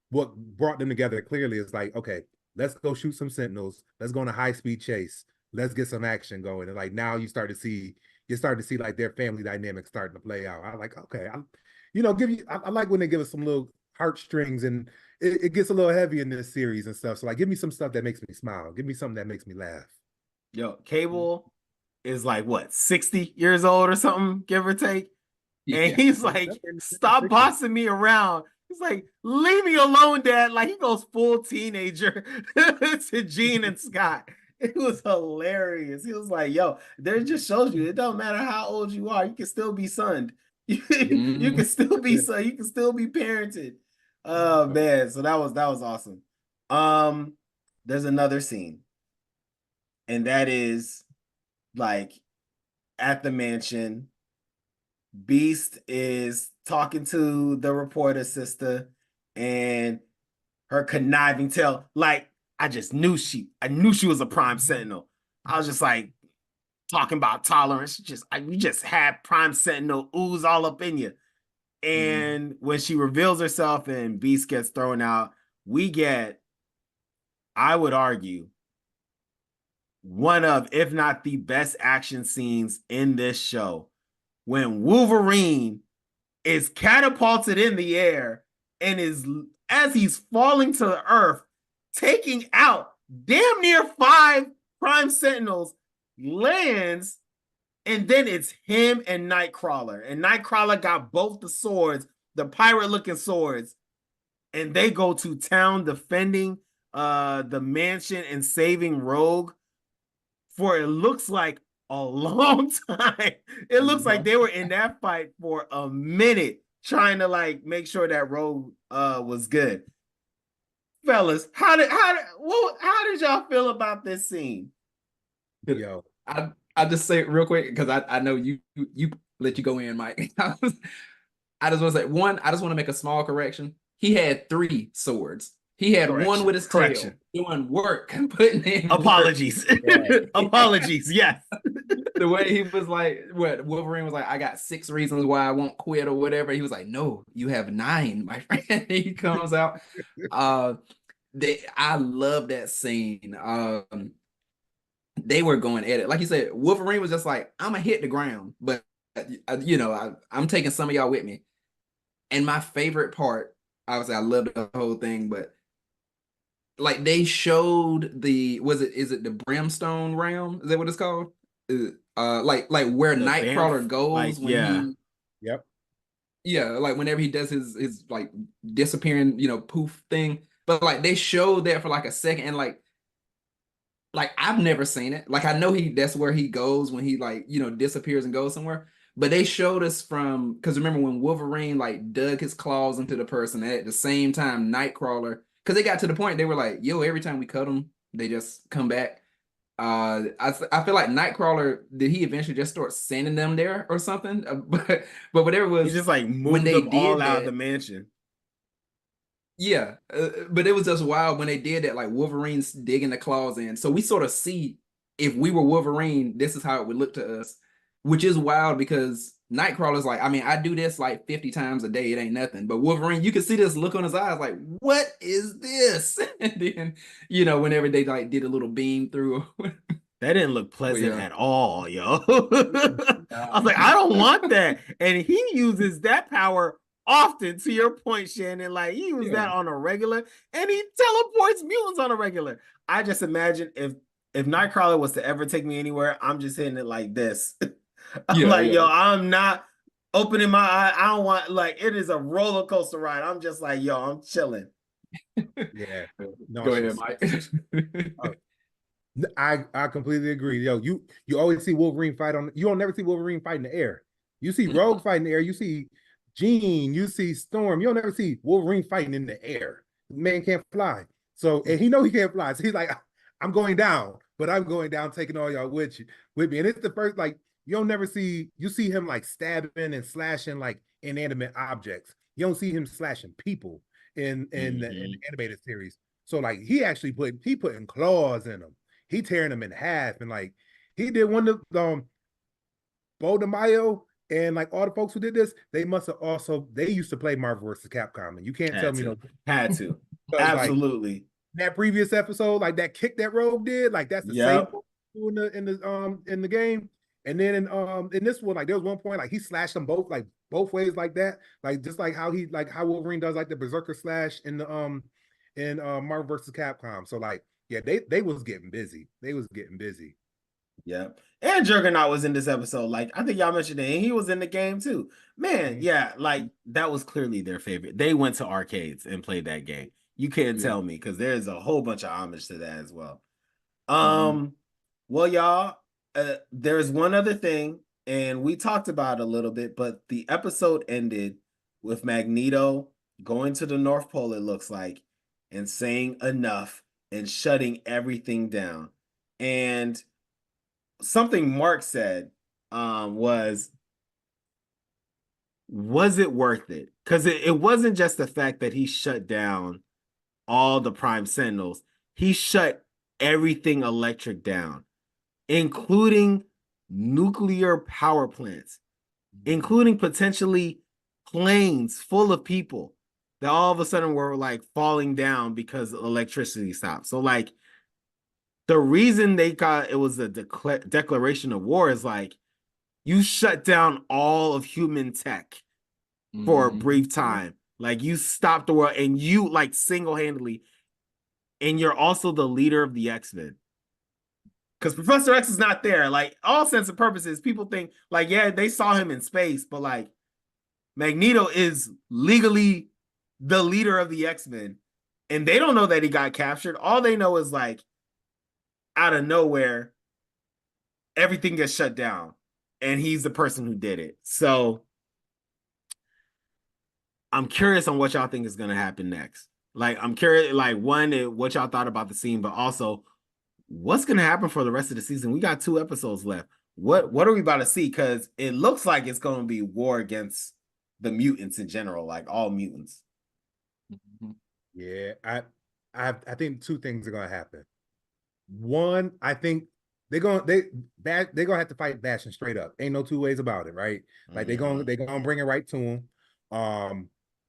what brought them together clearly is like, okay, let's go shoot some Sentinels. Let's go on a high-speed chase. Let's get some action going. And like, now you start to see like their family dynamic starting to play out. I like, okay, I like when they give us some little heartstrings, and it gets a little heavy in this series and stuff. So like, give me some stuff that makes me smile. Give me something that makes me laugh. Yo, Cable is like, what, 60 years old or something, give or take? Yeah. And he's like, stop bossing me around. He's like, leave me alone, Dad. Like, he goes full teenager to Jean and Scott. It was hilarious. He was like, yo, there just shows you, it don't matter how old you are, you can still be sunned. You can still be son, you can still be parented. Oh man, so that was awesome. There's another scene, and that is like at the mansion. Beast is talking to the reporter sister, and her conniving tail, like, I knew she was a Prime Sentinel. I was just like talking about tolerance. You just had Prime Sentinel ooze all up in you. And when she reveals herself and Beast gets thrown out, we get, I would argue, one of, if not the best action scenes in this show, when Wolverine is catapulted in the air and as he's falling to the earth, taking out damn near 5 Prime Sentinels, lands, and then it's him and Nightcrawler. And Nightcrawler got both the swords, the pirate-looking swords, and they go to town defending the mansion and saving Rogue for, it looks like, a long time. It looks like they were in that fight for a minute, trying to like make sure that Rogue was good. Fellas, how did y'all feel about this scene? Yo, I'll just say it real quick because I know you let you go in, Mike. I just want to say, one, I just want to make a small correction. he had 3 swords. He had one with his tail doing work, putting in apologies. Apologies. Yes. The way he was like, what Wolverine was like, I got 6 reasons why I won't quit or whatever. He was like, no, you have 9, my friend. He comes out. I love that scene. They were going at it. Like you said, Wolverine was just like, I'm gonna hit the ground, but I'm taking some of y'all with me. And my favorite part, obviously, I love the whole thing, but like they showed is it the Brimstone realm? Is that what it's called? Like where The Nightcrawler goes like, when Yep. like whenever he does his like disappearing, poof thing. But like they showed that for like a second, and like I've never seen it. Like I know that's where he goes when he like disappears and goes somewhere. But they showed us because remember when Wolverine like dug his claws into the person, and at the same time Nightcrawler, because they got to the point they were like, yo, every time we cut them, they just come back. I feel like Nightcrawler, did he eventually just start sending them there or something? But whatever it was, he just like when moved they them all did out of that, the mansion. yeah, but it was just wild when they did that, like Wolverine's digging the claws in. So we sort of see if we were Wolverine, this is how it would look to us, which is wild because Nightcrawler's like, I mean, I do this like 50 times a day. It ain't nothing. But Wolverine, you can see this look on his eyes like, what is this? And then, whenever they like did a little beam through. That didn't look pleasant yeah. at all, yo. I was like, I don't want that. And he uses that power often, to your point, Shannon. Like he uses that on a regular, and he teleports mutants on a regular. I just imagine if Nightcrawler was to ever take me anywhere, I'm just hitting it like this. Yo, I'm not opening my eye. I don't want, like, it is a roller coaster ride. I'm just like, yo, I'm chilling. Yeah. No, go ahead, Mike. I completely agree. Yo, you always see Wolverine fight you don't never see Wolverine fight in the air. You see Rogue fight in the air. You see Jean. You see Storm. You don't never see Wolverine fighting in the air. Man can't fly. So, and he can't fly. So he's like, I'm going down, but I'm going down, taking all y'all with me. And it's the first, like, you see him like stabbing and slashing like inanimate objects. You don't see him slashing people in the animated series. So like he putting claws in them. He tearing them in half, and like he did one of Bo DeMaio and like all the folks who did this, they used to play Marvel vs. Capcom, and you can't tell me had to absolutely. Like, that previous episode, like that kick that Rogue did, like that's the same in the game. And then in this one, like there was one point like he slashed them both ways like that, like just like how Wolverine does like the Berserker slash in the Marvel vs. Capcom. So like yeah, they was getting busy. Yeah. And Juggernaut was in this episode. Like I think y'all mentioned it, and he was in the game too. Man, yeah, like that was clearly their favorite. They went to arcades and played that game. You can't tell me, because there's a whole bunch of homage to that as well. Well, y'all, there's one other thing, and we talked about it a little bit, but the episode ended with Magneto going to the North Pole, it looks like, and saying enough and shutting everything down. And something Mark said was it worth it? Because it wasn't just the fact that he shut down all the Prime Sentinels. He shut everything electric down, including nuclear power plants, including potentially planes full of people that all of a sudden were like falling down because electricity stopped. So like the reason they got it was a declaration of war is like you shut down all of human tech for a brief time. Like you stopped the world, and you like single-handedly, and you're also the leader of the X-Men. Because Professor X is not there. Like all sense and purposes, people think like, yeah, they saw him in space, but like Magneto is legally the leader of the X-Men, and they don't know that he got captured. All they know is like out of nowhere, everything gets shut down, and he's the person who did it. So I'm curious on what y'all think is going to happen next. Like, I'm curious, like, one, what y'all thought about the scene, but also what's going to happen for the rest of the season. We got 2 episodes left. What are we about to see? Because it looks like it's going to be war against the mutants in general, like all mutants. Yeah, I think two things are gonna happen. One, I think they're gonna have to fight Bastion straight up. Ain't no two ways about it, right? Like they're gonna bring it right to him.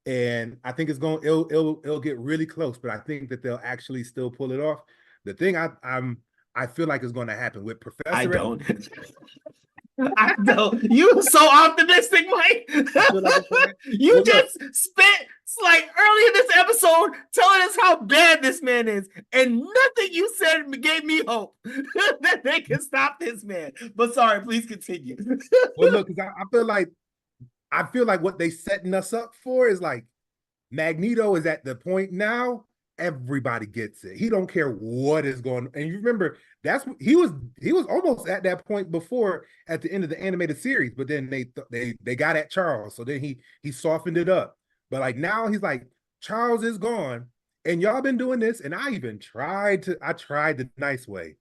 And I think it'll get really close, but I think that they'll actually still pull it off. The thing I feel like is going to happen with Professor I X, don't. I don't. You so optimistic, Mike. You Well, just spent like early in this episode telling us how bad this man is, and nothing you said gave me hope that they can stop this man. But sorry, please continue. well, look, because I feel like what they setting us up for is like Magneto is at the point now. Everybody gets it. He don't care what is going on. And you remember he was almost at that point before at the end of the animated series, but then they got at Charles. So then he softened it up. But like now he's like, Charles is gone. And y'all been doing this. And I tried the nice way.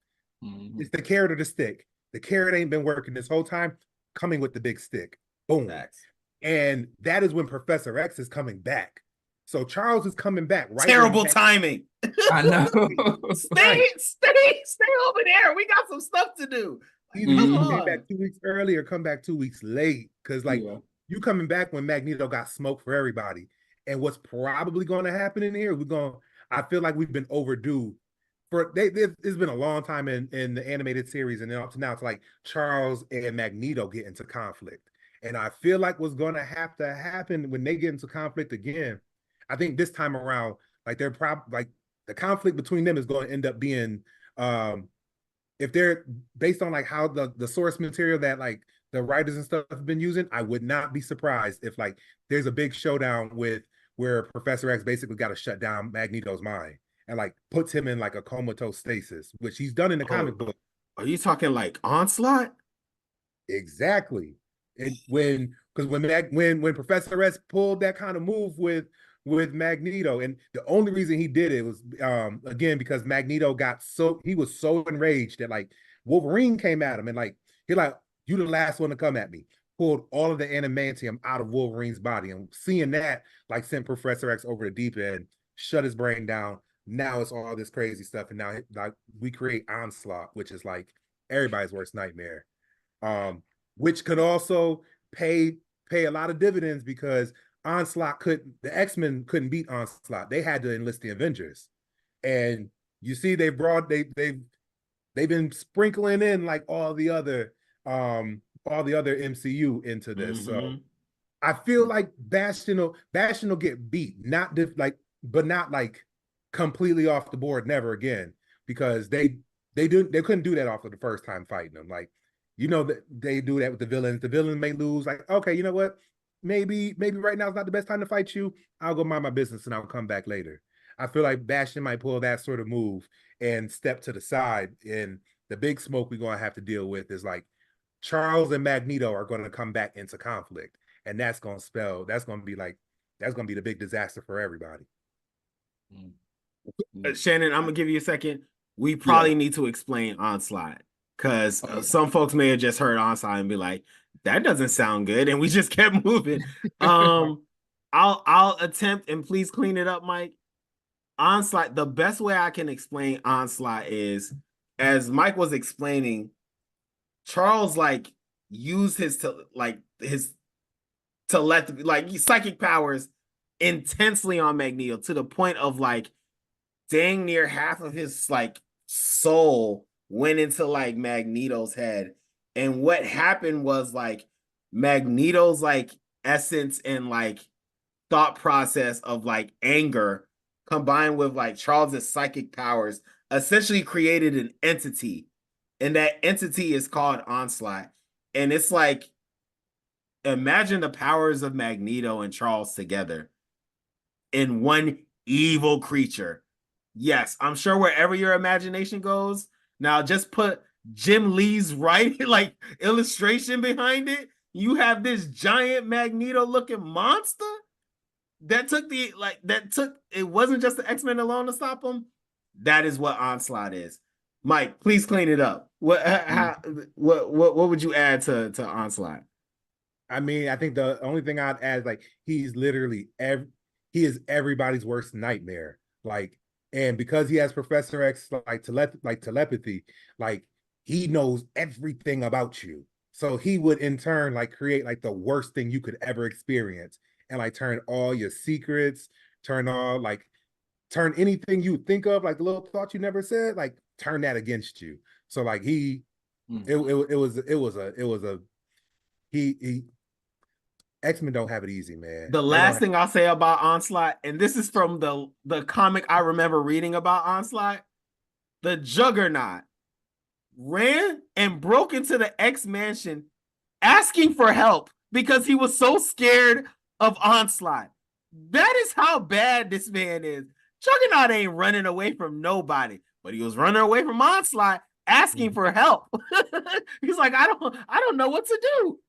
Mhm. It's the carrot or the stick. The carrot ain't been working this whole time, coming with the big stick. Boom. Facts. And that is when Professor X is coming back. So Charles is coming back, right? Terrible timing. I know. Stay over there. We got some stuff to do. Either you came back 2 weeks early or come back 2 weeks late. Because like you coming back when Magneto got smoked for everybody. And what's probably going to happen in here, I feel like we've been overdue. It's been a long time in the animated series, and then up to now it's like Charles and Magneto get into conflict. And I feel like what's going to have to happen when they get into conflict again, I think this time around, like they're probably like the conflict between them is going to end up being, if they're based on like how the source material that like the writers and stuff have been using, I would not be surprised if like there's a big showdown where Professor X basically got to shut down Magneto's mind and like puts him in like a comatose stasis, which he's done in the comic book. Are you talking like Onslaught? Exactly. And when Professor X pulled that kind of move with Magneto, and the only reason he did it was again because Magneto he was so enraged that like Wolverine came at him and like he's like, you the last one to come at me. Pulled all of the adamantium out of Wolverine's body, and seeing that like sent Professor X over the deep end, shut his brain down. Now it's all this crazy stuff, and now like we create Onslaught, which is like everybody's worst nightmare, which could also pay a lot of dividends because the X-Men couldn't beat Onslaught. They had to enlist the Avengers, and you see they've been sprinkling in like all the other MCU into this. So I feel like Bastion will get beat, but not like completely off the board, never again, because they couldn't do that off of the first time fighting them. Like, you know, that they do that with the villains. The villain may lose, like, okay, you know what? Maybe right now is not the best time to fight you. I'll go mind my business and I'll come back later. I feel like Bastion might pull that sort of move and step to the side. And the big smoke we're going to have to deal with is like Charles and Magneto are going to come back into conflict. And that's going to be the big disaster for everybody. Shannon, I'm going to give you a second. We probably need to explain Onslaught because some folks may have just heard Onslaught and be like, that doesn't sound good. And we just kept moving. I'll attempt, and please clean it up, Mike. Onslaught, the best way I can explain Onslaught is, as Mike was explaining, Charles like used his telepathy, like psychic powers intensely on Magneto to the point of like dang near half of his like soul went into like Magneto's head. And what happened was like Magneto's like essence and like thought process of like anger combined with like Charles's psychic powers essentially created an entity. And that entity is called Onslaught. And it's like, imagine the powers of Magneto and Charles together in one evil creature. Yes, I'm sure wherever your imagination goes, now just put Jim Lee's writing, like illustration behind it. You have this giant Magneto looking monster it wasn't just the X-Men alone to stop him. That is what Onslaught is. Mike, please clean it up. What would you add to Onslaught? I mean, I think the only thing I'd add is like he is everybody's worst nightmare. Like, and because he has Professor X like telepathy, like he knows everything about you. So he would in turn like create like the worst thing you could ever experience and like turn all your secrets, turn anything you think of, like the little thought you never said, like turn that against you. So like he X-Men don't have it easy, man. The last thing I'll say about Onslaught, and this is from the comic I remember reading about Onslaught, the Juggernaut ran and broke into the X mansion asking for help because he was so scared of Onslaught. That is how bad this man is. Juggernaut ain't running away from nobody, but he was running away from Onslaught asking for help. He's like, I don't know what to do.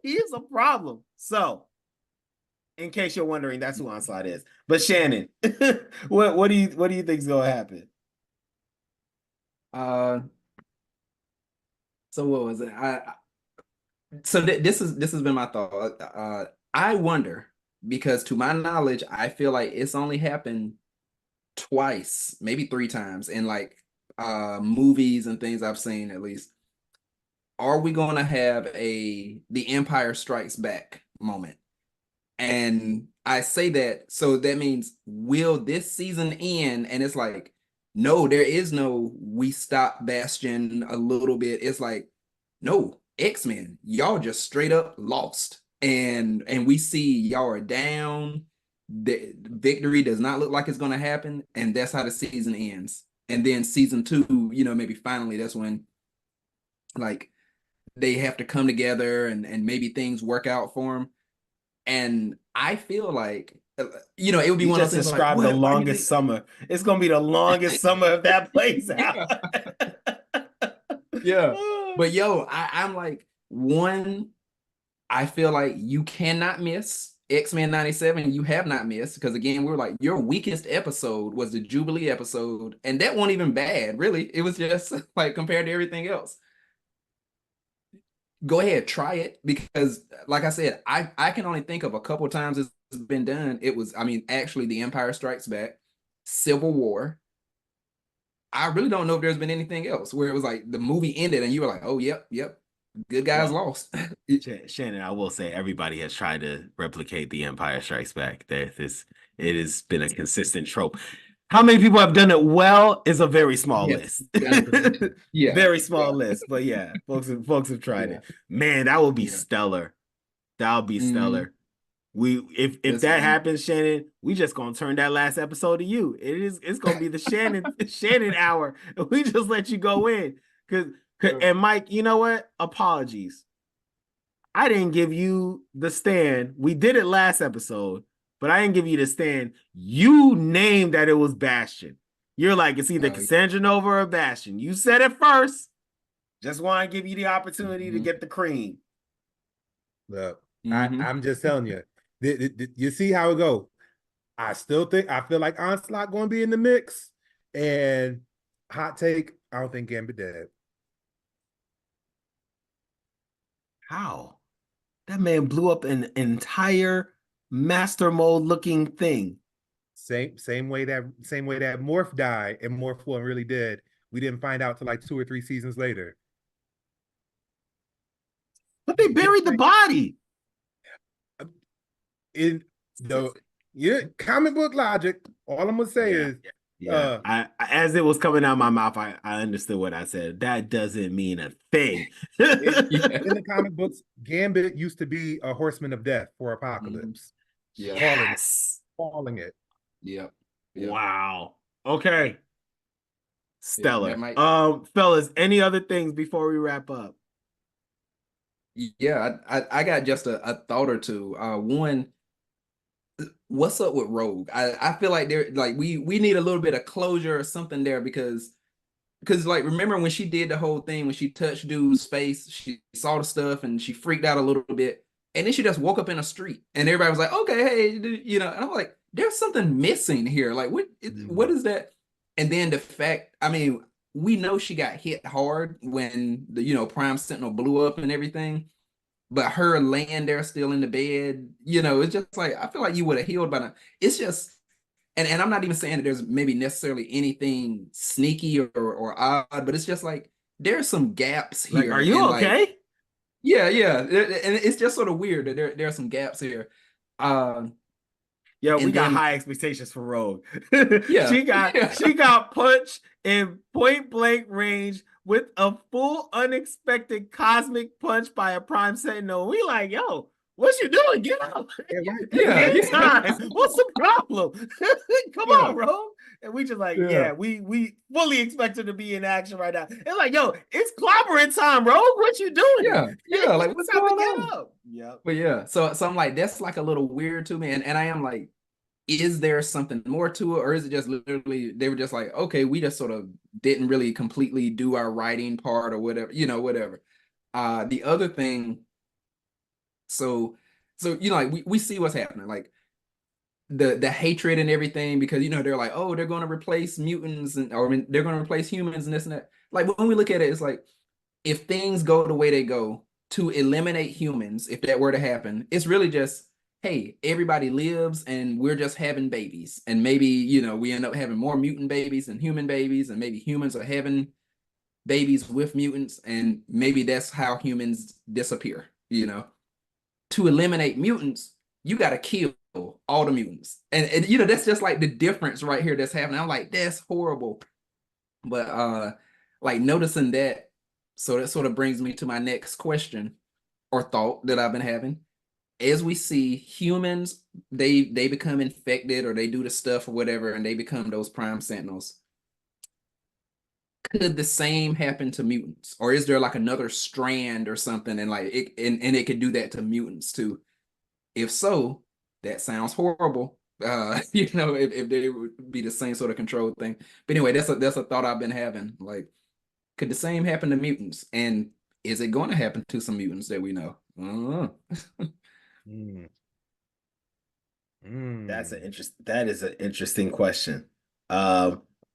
He is a problem. So, in case you're wondering, that's who Onslaught is. But Shannon, what do you think is gonna happen? So what was it? This has been my thought. I wonder, because to my knowledge, I feel like it's only happened twice, maybe 3 times in like movies and things I've seen at least. Are we going to have the Empire Strikes Back moment? And I say that, so that means will this season end? And it's like, no, there is no we stop Bastion a little bit. It's like, no, X-Men, y'all just straight up lost. And we see y'all are down. The victory does not look like it's going to happen. And that's how the season ends. And then season 2, maybe finally that's when like they have to come together and maybe things work out for them. And I feel like, it would be one of those things. Describe like, the longest summer. It's gonna be the longest summer if that plays out. Yeah. But I'm like, one, I feel like you cannot miss X-Men 97. You have not missed, because again, we were like, your weakest episode was the Jubilee episode, and that wasn't even bad, really. It was just like compared to everything else. Go ahead, try it, because like I said, I can only think of a couple of times it's been done. It was, actually The Empire Strikes Back, Civil War. I really don't know if there's been anything else where it was like the movie ended and you were like, oh, yep, good guys lost. Shannon, I will say everybody has tried to replicate The Empire Strikes Back. It has been a consistent trope. How many people have done it well is a very small list. Yeah, very small list. But yeah, folks have tried it. Man, that would be stellar. That would be stellar. If that happens, Shannon, we just gonna turn that last episode to you. It's gonna be the Shannon hour. We just let you go in. And Mike, you know what? Apologies. I didn't give you the stand. We did it last episode, but I didn't give you the stand. You named that it was Bastion. You're like, it's either Cassandra Nova or Bastion. You said it first. Just want to give you the opportunity to get the cream. Look, I'm just telling you. You see how it go. I feel like Onslaught going to be in the mix. And hot take, I don't think Gambit dead. How? That man blew up an entire master mode looking thing. Same way that Morph died and Morph wasn't really dead. We didn't find out till like 2 or 3 seasons later. But they buried the body. In the comic book logic, all I'm gonna say is as it was coming out of my mouth, I understood what I said. That doesn't mean a thing. In the comic books, Gambit used to be a horseman of death for Apocalypse. Yes. Calling it. Yep. Wow. Okay. Stellar. Fellas, any other things before we wrap up? Yeah, I got just a thought or two. One, what's up with Rogue? I feel like we need a little bit of closure or something there, because like, remember when she did the whole thing, when she touched dude's face, she saw the stuff and she freaked out a little bit, and then she just woke up in a street and everybody was like, okay, hey, and I'm like, there's something missing here. Like, what is that? And then the fact, we know she got hit hard when the Prime Sentinel blew up and everything, but her laying there still in the bed, it's just like, I feel like you would have healed by now. It's just, and I'm not even saying that there's maybe necessarily anything sneaky or odd, but it's just like there's some gaps Like, here, are you and like okay? yeah, and it's just sort of weird that there are some gaps here. Yeah, we And got then high expectations for Rogue. yeah, she got punched in point blank range with a full unexpected cosmic punch by a Prime Sentinel. We like, yo, what you doing? Get out! Yeah, right. It's game yeah. time. What's the problem? Come Yeah. on, Rogue. And we just like, Yeah. we fully expect her to be in action right now. It's like, yo, it's clobbering time, Rogue. What you doing? Yeah, like what's It's time to going get on? up. Yep. But yeah, so I'm like, that's like a little weird to me. And I am like, is there something more to it? Or is it just literally they were just like, okay, we just sort of didn't really completely do our writing part or whatever, whatever. The other thing, so like we see what's happening, like the hatred and everything, because they're like, oh, they're gonna replace mutants or I mean, they're gonna replace humans and this and that. Like when we look at it, it's like if things go the way they go to eliminate humans, if that were to happen, it's really just, hey, everybody lives and we're just having babies. And maybe, we end up having more mutant babies than human babies, and maybe humans are having babies with mutants, and maybe that's how humans disappear. To eliminate mutants, you got to kill all the mutants. And that's just like the difference right here that's happening. I'm like, that's horrible. But like noticing that, so that sort of brings me to my next question or thought that I've been having. As we see humans, they become infected or they do the stuff or whatever, and they become those Prime Sentinels. Could the same happen to mutants, or is there like another strand or something, and like it could do that to mutants too? If so, that sounds horrible. If they would be the same sort of control thing. But anyway, that's a thought I've been having. Like, could the same happen to mutants? And is it going to happen to some mutants that we know? I don't know. That is an interesting question.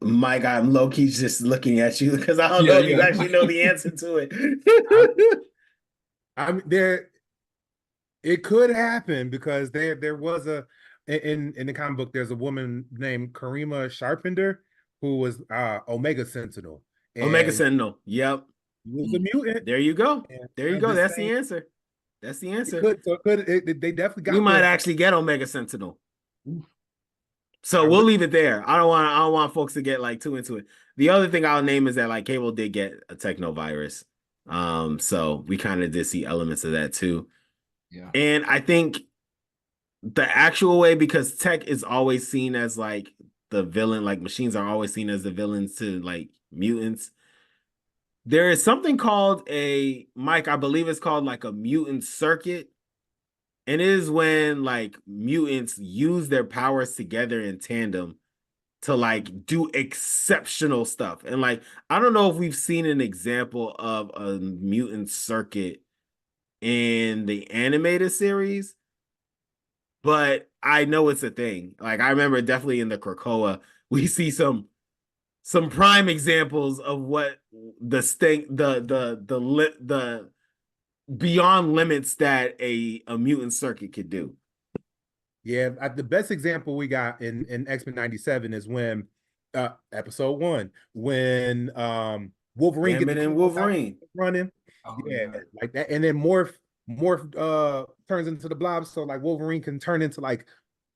Mike, I'm low-key just looking at you because I don't know if you actually know the answer to it. I mean, it could happen because there was in the comic book, there's a woman named Karima Sharpender who was Omega Sentinel. Omega Sentinel. Yep. He was a mutant. There you go. And There you go. That's the answer. That's the answer. They definitely got. We might actually get Omega Sentinel. So we'll leave it there. I don't want folks to get like too into it. The other thing I'll name is that like Cable did get a technovirus. So we kind of did see elements of that too. Yeah. And I think the actual way, because tech is always seen as like the villain, like machines are always seen as the villains to like mutants. There is something called Mike, I believe it's called like a mutant circuit. And it is when like mutants use their powers together in tandem to like do exceptional stuff. And like, I don't know if we've seen an example of a mutant circuit in the animated series, but I know it's a thing. Like I remember definitely in the Krakoa, we see some prime examples of what the beyond limits that a mutant circuit could do. Yeah, the best example we got in X-Men 97 is when episode 1, when Wolverine and Wolverine running. Oh, yeah, like that, and then Morph turns into the Blob, so like Wolverine can turn into like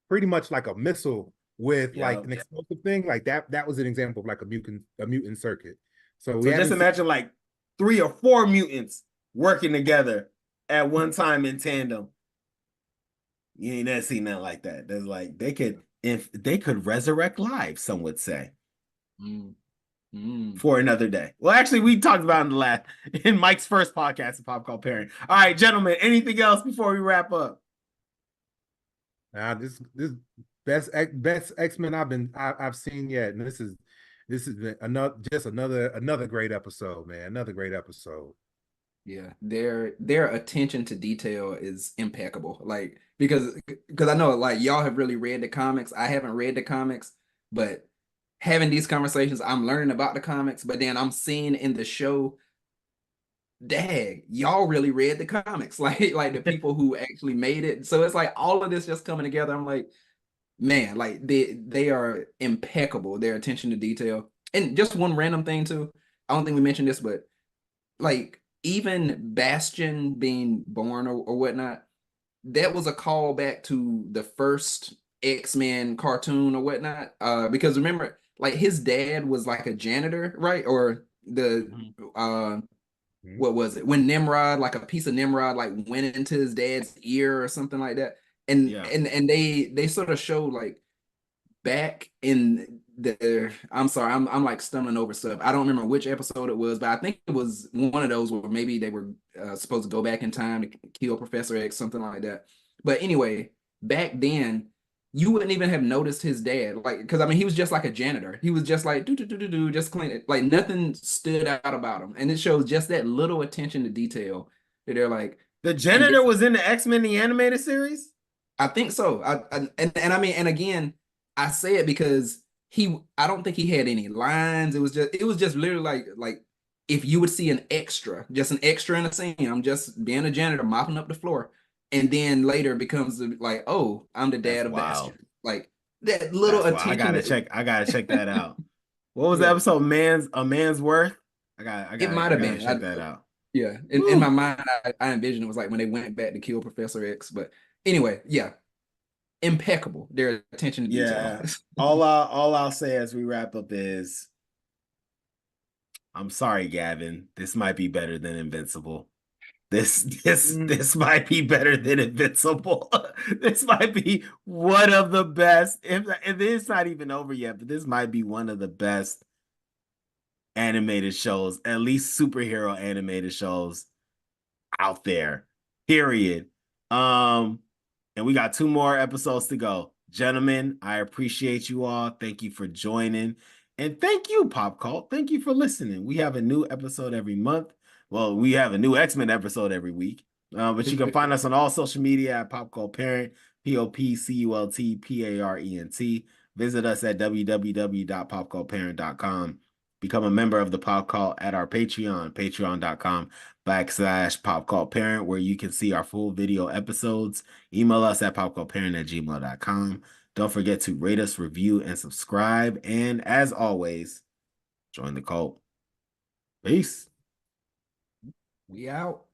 pretty much like a missile with like an explosive thing. Like that was an example of like a mutant circuit. So just imagine like 3 or 4 mutants working together at one time in tandem. You ain't never seen nothing like that. There's like they could resurrect lives, some would say. For another day. Well, actually, we talked about in Mike's first podcast of Pop Call Parent. All right, gentlemen, anything else before we wrap up? This best X-Men I've seen yet, and this is another great episode, man. Another great episode. Yeah, their attention to detail is impeccable. Like because I know like y'all have really read the comics. I haven't read the comics, but having these conversations, I'm learning about the comics, but then I'm seeing in the show, dang, y'all really read the comics, like the people who actually made it. So it's like all of this just coming together. I'm like, man, like they are impeccable. Their attention to detail. And just one random thing too. I don't think we mentioned this, but like even Bastion being born or whatnot, that was a callback to the first X-Men cartoon or whatnot. Because remember, like his dad was like a janitor, right? Or the Mhm. what was it? When Nimrod, like a piece of Nimrod, like went into his dad's ear or something like that. And Yeah. and they sort of showed like back in the I'm sorry, I'm like stumbling over stuff. I don't remember which episode it was, but I think it was one of those where maybe they were supposed to go back in time to kill Professor X, something like that. But anyway, back then you wouldn't even have noticed his dad, like because I mean he was just like a janitor. He was just like do do do do do, just clean it. Like nothing stood out about him, and it shows just that little attention to detail that they're like. The And janitor was in the X-Men the animated series? I think so. And I mean, and again, I say it because I don't think he had any lines. It was just literally like if you would see an extra, just an extra in a scene. I'm just being a janitor mopping up the floor, and then later it becomes like, oh, I'm the That's dad of wild. Bastion. Like that little That's wild. attention. I gotta check that out. What was the Yeah, episode? A Man's Worth? it might I have gotta been. check that out. Yeah, in my Woo. mind, I envisioned it was like when they went back to kill Professor X. But anyway, yeah, impeccable. Their attention to detail. Yeah. All I'll say as we wrap up is I'm sorry, Gavin. This might be better than Invincible. This might be better than Invincible. This might be one of the best. If it's not even over yet, but this might be one of the best animated shows, at least superhero animated shows out there. Period. And we got 2 more episodes to go. Gentlemen, I appreciate you all. Thank you for joining. And thank you, Pop Cult. Thank you for listening. We have a new episode every month. Well, we have a new X-Men episode every week. But you can find us on all social media at Pop Cult Parent, POPCULTPARENT. Visit us at www.popcultparent.com. Become a member of the Pop Cult at our Patreon, patreon.com/popcultparent, where you can see our full video episodes. Email us at popcultparent@gmail.com. Don't forget to rate us, review, and subscribe. And as always, join the cult. Peace. We out.